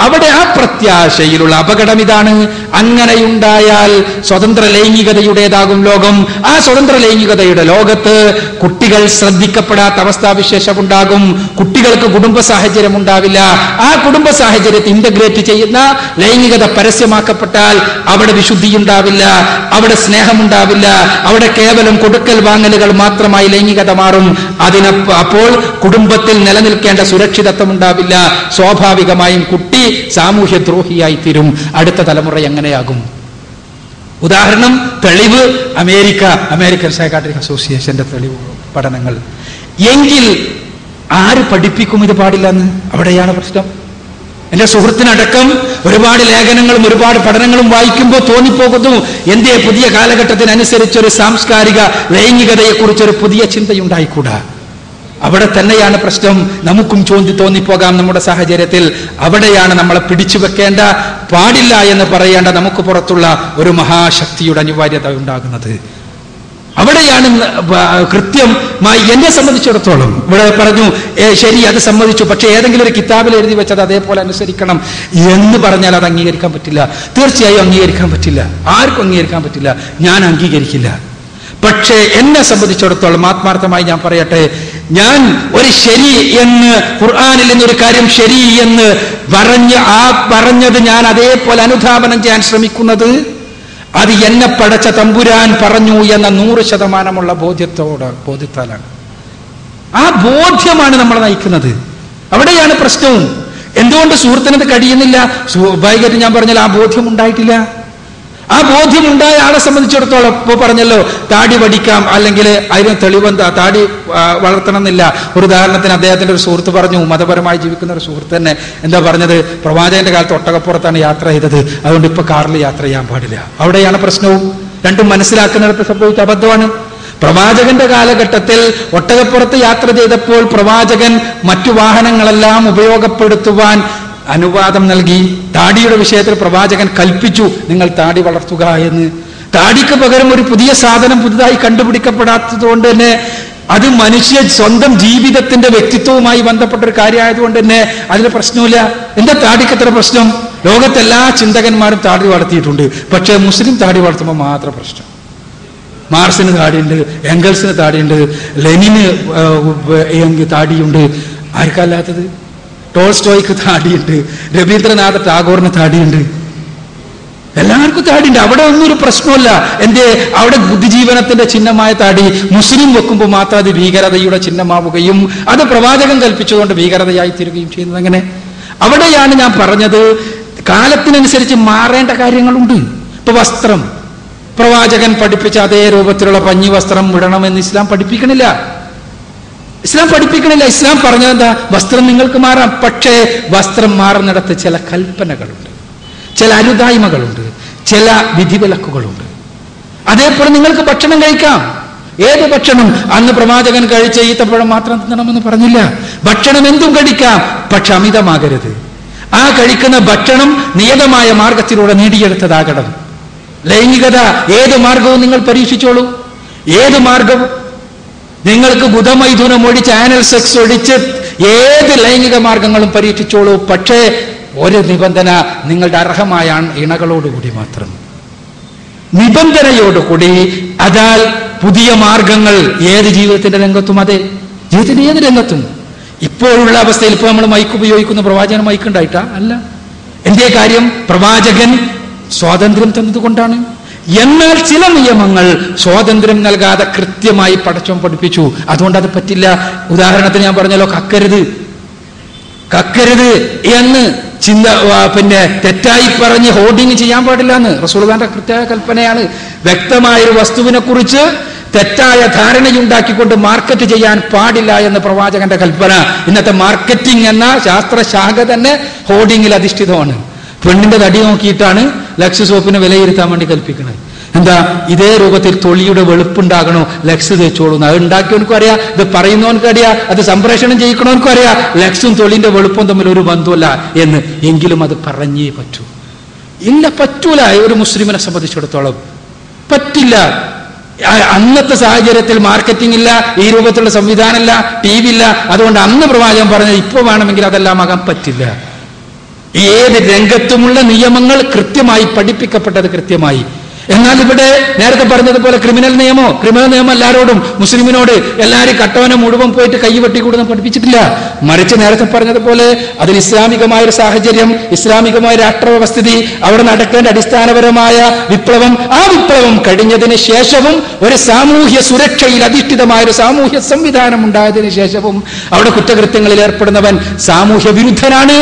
അവിടെ ആ പ്രത്യാശയിലുള്ള അപകടം ഇതാണ്. അങ്ങനെയുണ്ടായാൽ സ്വതന്ത്ര ലൈംഗികതയുടേതാകും ലോകം. ആ സ്വതന്ത്ര ലൈംഗികതയുടെ ലോകത്ത് കുട്ടികൾ ശ്രദ്ധിക്കപ്പെടാത്ത അവസ്ഥാവിശേഷം ഉണ്ടാകും. കുട്ടികൾക്ക് കുടുംബ സാഹചര്യം ഉണ്ടാവില്ല. ആ കുടുംബ സാഹചര്യത്തെ ഇന്റഗ്രേറ്റ് ചെയ്യുന്ന ലൈംഗികത പരസ്യമാക്കപ്പെട്ടാൽ അവിടെ വിശുദ്ധി ഉണ്ടാവില്ല, അവിടെ സ്നേഹമുണ്ടാവില്ല, അവിടെ കേവലം കൊടുക്കൽ വാങ്ങലുകൾ മാത്രമായി ലൈംഗികത മാറും. അപ്പോൾ കുടുംബത്തിൽ നിലനിൽക്കേണ്ട സുരക്ഷിതത്വം ഉണ്ടാവില്ല. സ്വാഭാവികമായും കുട്ടി സാമൂഹ്യ ദ്രോഹിയായി തീരും. അടുത്ത തലമുറ എങ്ങനെയാകും? ഉദാഹരണം, തെളിവ് അമേരിക്കൻ സൈക്കാട്രിക് അസോസിയേഷന്റെ തെളിവ് പഠനങ്ങൾ. എങ്കിൽ ആര് പഠിപ്പിക്കും ഇത് പാടില്ലെന്ന്? അവിടെയാണ് പ്രശ്നം. എന്റെ സുഹൃത്തിനടക്കം ഒരുപാട് ലേഖനങ്ങളും ഒരുപാട് പഠനങ്ങളും വായിക്കുമ്പോൾ തോന്നിപ്പോകുന്നു, എന്തേ പുതിയ കാലഘട്ടത്തിനനുസരിച്ചൊരു സാംസ്കാരിക ലൈംഗികതയെക്കുറിച്ചൊരു പുതിയ ചിന്തയുണ്ടായിക്കൂടാ? അവിടെ തന്നെയാണ് പ്രശ്നം. നമുക്കും തോന്നിപ്പോകാം നമ്മുടെ സാഹചര്യത്തിൽ. അവിടെയാണ് നമ്മളെ പിടിച്ചു വെക്കേണ്ട, പാടില്ല എന്ന് പറയേണ്ട നമുക്ക് പുറത്തുള്ള ഒരു മഹാശക്തിയുടെ അനിവാര്യത ഉണ്ടാകുന്നത്. അവിടെയാണ് കൃത്യമായി എന്നെ സംബന്ധിച്ചിടത്തോളം ഇവിടെ പറഞ്ഞു, ശരി അത് സമ്മതിച്ചു, പക്ഷെ ഏതെങ്കിലും ഒരു കിതാബിൽ എഴുതി വെച്ചത് അതേപോലെ അനുസരിക്കണം എന്ന് പറഞ്ഞാൽ അത് അംഗീകരിക്കാൻ പറ്റില്ല. തീർച്ചയായും അംഗീകരിക്കാൻ പറ്റില്ല. ആർക്കും അംഗീകരിക്കാൻ പറ്റില്ല. ഞാൻ അംഗീകരിക്കില്ല. പക്ഷേ എന്നെ സംബന്ധിച്ചിടത്തോളം ആത്മാർത്ഥമായി ഞാൻ പറയട്ടെ, ഞാൻ ഒരു ശരി എന്ന് ഖുർആനിൽ നിന്നൊരു കാര്യം ശരി എന്ന് പറഞ്ഞത് ഞാൻ അതേപോലെ അനുധാവനം ചെയ്യാൻ ശ്രമിക്കുന്നത് അത് എന്നെ പടച്ച തമ്പുരാൻ പറഞ്ഞു എന്ന 100% ബോധ്യത്താലാണ്. ആ ബോധ്യമാണ് നമ്മളെ നയിക്കുന്നത്. അവിടെയാണ് പ്രശ്നവും. എന്തുകൊണ്ട് സുഹൃത്തിനത് കഴിയുന്നില്ല? സ്വാഭാവികമായിട്ട് ഞാൻ പറഞ്ഞാൽ ആ ബോധ്യം ഉണ്ടായിട്ടില്ല. ആ ബോധ്യം ഉണ്ടായ ആളെ സംബന്ധിച്ചിടത്തോളം ഇപ്പോൾ പറഞ്ഞല്ലോ, താടി പഠിക്കാം, അല്ലെങ്കിൽ അതിന് തെളിവെന്താ, താടി വളർത്തണം എന്നില്ല. ഒരു ഉദാഹരണത്തിന് അദ്ദേഹത്തിന്റെ ഒരു സുഹൃത്ത് പറഞ്ഞു, മതപരമായി ജീവിക്കുന്ന ഒരു സുഹൃത്ത് തന്നെ എന്താ പറഞ്ഞത്, പ്രവാചകന്റെ കാലത്ത് ഒട്ടകപ്പുറത്താണ് യാത്ര ചെയ്തത്, അതുകൊണ്ട് ഇപ്പൊ കാറിൽ യാത്ര ചെയ്യാൻ പാടില്ല. അവിടെയാണ് പ്രശ്നവും. രണ്ടും മനസ്സിലാക്കുന്നിടത്ത് സംഭവിച്ച അബദ്ധമാണ്. പ്രവാചകന്റെ കാലഘട്ടത്തിൽ ഒട്ടകപ്പുറത്ത് യാത്ര ചെയ്തപ്പോൾ പ്രവാചകൻ മറ്റു വാഹനങ്ങളെല്ലാം ഉപയോഗപ്പെടുത്തുവാൻ അനുവാദം നൽകി. താടിയുടെ വിഷയത്തിൽ പ്രവാചകൻ കൽപ്പിച്ചു, നിങ്ങൾ താടി വളർത്തുക എന്ന്. താടിക്ക് പകരം ഒരു പുതിയ സാധനം പുതുതായി കണ്ടുപിടിക്കപ്പെടാത്തത് കൊണ്ട് തന്നെ അത് മനുഷ്യ സ്വന്തം ജീവിതത്തിന്റെ വ്യക്തിത്വവുമായി ബന്ധപ്പെട്ട ഒരു കാര്യമായതുകൊണ്ട് തന്നെ അതിന് പ്രശ്നമില്ല. എന്താ താടിക്ക് എത്ര പ്രശ്നം? ലോകത്തെല്ലാ ചിന്തകന്മാരും താടി വളർത്തിയിട്ടുണ്ട്, പക്ഷേ മുസ്ലിം താടി വളർത്തുമ്പോൾ മാത്രം പ്രശ്നം. മാർസിന് താടിയുണ്ട്, എംഗൽസിന് താടിയുണ്ട്, ലെനിന് താടിയുണ്ട്, ആർക്കല്ലാത്തത്? ടോൾസ്റ്റോയ്ക്ക് താടിയുണ്ട്, രവീന്ദ്രനാഥ ടാഗോറിന് താടിയുണ്ട്, എല്ലാവർക്കും താടിയുണ്ട്. അവിടെ ഒന്നും ഒരു പ്രശ്നമല്ല. എന്റെ അവിടെ ബുദ്ധിജീവനത്തിന്റെ ചിഹ്നമായ താടി മുസ്ലിം വെക്കുമ്പോൾ മാത്രം അത് ഭീകരതയുടെ ചിഹ്നമാവുകയും അത് പ്രവാചകൻ കൽപ്പിച്ചുകൊണ്ട് ഭീകരതയായി തീരുകയും ചെയ്യുന്നത് എങ്ങനെ? അവിടെയാണ് ഞാൻ പറഞ്ഞത്, കാലത്തിനനുസരിച്ച് മാറേണ്ട കാര്യങ്ങളുണ്ട്. ഇപ്പൊ വസ്ത്രം, പ്രവാചകൻ പഠിപ്പിച്ച അതേ രൂപത്തിലുള്ള പഞ്ഞി വസ്ത്രം വിടണമെന്ന് ഇസ്ലാം പഠിപ്പിക്കണില്ല. ഇസ്ലാം പറഞ്ഞതെന്താ? വസ്ത്രം നിങ്ങൾക്ക് മാറാം, പക്ഷേ വസ്ത്രം മാറുന്നിടത്ത് ചില കൽപ്പനകളുണ്ട്, ചില അരുതായ്മകളുണ്ട്, ചില വിധിവിലക്കുകളുണ്ട്. അതേപോലെ നിങ്ങൾക്ക് ഭക്ഷണം കഴിക്കാം. ഏത് ഭക്ഷണം? അന്ന് പ്രവാചകൻ കഴിച്ച ഈത്തപ്പഴം മാത്രം തിന്നണമെന്ന് പറഞ്ഞില്ല. ഭക്ഷണം എന്തും കഴിക്കാം, പക്ഷെ അമിതമാകരുത്. ആ കഴിക്കുന്ന ഭക്ഷണം നിയതമായ മാർഗത്തിലൂടെ നേടിയെടുത്തതാകണം. ലൈംഗികത ഏത് മാർഗവും നിങ്ങൾ പരീക്ഷിച്ചോളൂ. ഏത് മാർഗവും നിങ്ങൾക്ക് ബുധമൈഥുനം ഒഴിച്ച്, ആനൽ സെക്സ് ഒഴിച്ച് ഏത് ലൈംഗിക മാർഗങ്ങളും പരീക്ഷിച്ചോളൂ. പക്ഷേ ഒരു നിബന്ധന, നിങ്ങളുടെ അർഹമായ ഇണകളോടുകൂടി മാത്രം. നിബന്ധനയോടുകൂടി. അതാൽ പുതിയ മാർഗങ്ങൾ ഏത് ജീവിതത്തിന്റെ രംഗത്തും, അതെ ജീവിതത്തിന്റെ ഏത് രംഗത്തും. ഇപ്പോഴുള്ള അവസ്ഥയിൽ ഇപ്പൊ നമ്മൾ മൈക്ക് ഉപയോഗിക്കുന്ന പ്രവാചകൻ മൈക്ക് ഉണ്ടായിട്ടാ അല്ല. എന്തേ കാര്യം? പ്രവാചകൻ സ്വാതന്ത്ര്യം തന്നതുകൊണ്ടാണ്. എന്നാൽ ചില നിയമങ്ങൾ സ്വാതന്ത്ര്യം നൽകാതെ കൃത്യമായി പടച്ചോൻ പഠിപ്പിച്ചു. അതുകൊണ്ട് അത് പറ്റില്ല. ഉദാഹരണത്തിന് ഞാൻ പറഞ്ഞല്ലോ, കക്കരുത് എന്ന് പിന്നെ തെറ്റായി പറഞ്ഞ് ഹോർഡിങ് ചെയ്യാൻ പാടില്ല എന്ന് റസൂലുള്ളാഹിന്റെ കൃത്യമായ കൽപ്പനയാണ്. വ്യക്തമായൊരു വസ്തുവിനെ കുറിച്ച് തെറ്റായ ധാരണയുണ്ടാക്കിക്കൊണ്ട് മാർക്കറ്റ് ചെയ്യാൻ പാടില്ല എന്ന് പ്രവാചകന്റെ കൽപ്പന. ഇന്നത്തെ മാർക്കറ്റിംഗ് എന്ന ശാസ്ത്രശാഖ തന്നെ ഹോർഡിങ്ങിൽ അധിഷ്ഠിതമാണ്. പെണ്ണിന്റെ തടി നോക്കിയിട്ടാണ് ലക്സ് സോപ്പിന് വിലയിരുത്താൻ വേണ്ടി കൽപ്പിക്കുന്നത്. എന്താ? ഇതേ രൂപത്തിൽ തൊളിയുടെ വെളുപ്പുണ്ടാകണോ, ലക്സ് തേച്ചോളൂ. അത് ഉണ്ടാക്കിയവനക്കും അറിയാം, ഇത് പറയുന്നവനക്കും അറിയാം, അത് സംപ്രേഷണം ചെയ്യിക്കണവനക്കും അറിയാം, ലക്സും തൊളിന്റെ വെളുപ്പും തമ്മിൽ ഒരു ബന്ധമല്ല എന്ന്. എങ്കിലും അത് പറഞ്ഞേ പറ്റൂ. ഇല്ല, പറ്റൂല. ഒരു മുസ്ലിമിനെ സംബന്ധിച്ചിടത്തോളം പറ്റില്ല. അന്നത്തെ സാഹചര്യത്തിൽ മാർക്കറ്റിംഗ് ഇല്ല, ഈ രൂപത്തിലുള്ള സംവിധാനമില്ല, TV ഇല്ല. അതുകൊണ്ട് അന്ന് പ്രവാചകൻ പറഞ്ഞത് ഇപ്പൊ വേണമെങ്കിൽ അതെല്ലാം ആകാൻ പറ്റില്ല. ഏത് രംഗത്തുമുള്ള നിയമങ്ങൾ കൃത്യമായി പഠിപ്പിക്കപ്പെട്ടത് കൃത്യമായി. എന്നാൽ ഇവിടെ നേരത്തെ പറഞ്ഞതുപോലെ ക്രിമിനൽ നിയമം എല്ലാവരോടും, മുസ്ലിമിനോട് എല്ലാവരും കട്ടവനെ മുഴുവൻ പോയിട്ട് കൈ വെട്ടിക്കൂടുന്ന പഠിപ്പിച്ചിട്ടില്ല. മറിച്ച് നേരത്തെ പറഞ്ഞതുപോലെ അതിൽ ഇസ്ലാമികമായ ഒരു സാഹചര്യം, ഇസ്ലാമികമായ രാഷ്ട്രവ്യവസ്ഥിതി, അവിടെ നടക്കേണ്ട അടിസ്ഥാനപരമായ വിപ്ലവം, ആ വിപ്ലവം കഴിഞ്ഞതിന് ശേഷവും ഒരു സാമൂഹ്യ സുരക്ഷയിൽ അധിഷ്ഠിതമായ ഒരു സാമൂഹ്യ സംവിധാനം ഉണ്ടായതിനു ശേഷവും അവിടെ കുറ്റകൃത്യങ്ങളിൽ ഏർപ്പെടുന്നവൻ സാമൂഹ്യ വിരുദ്ധനാണ്.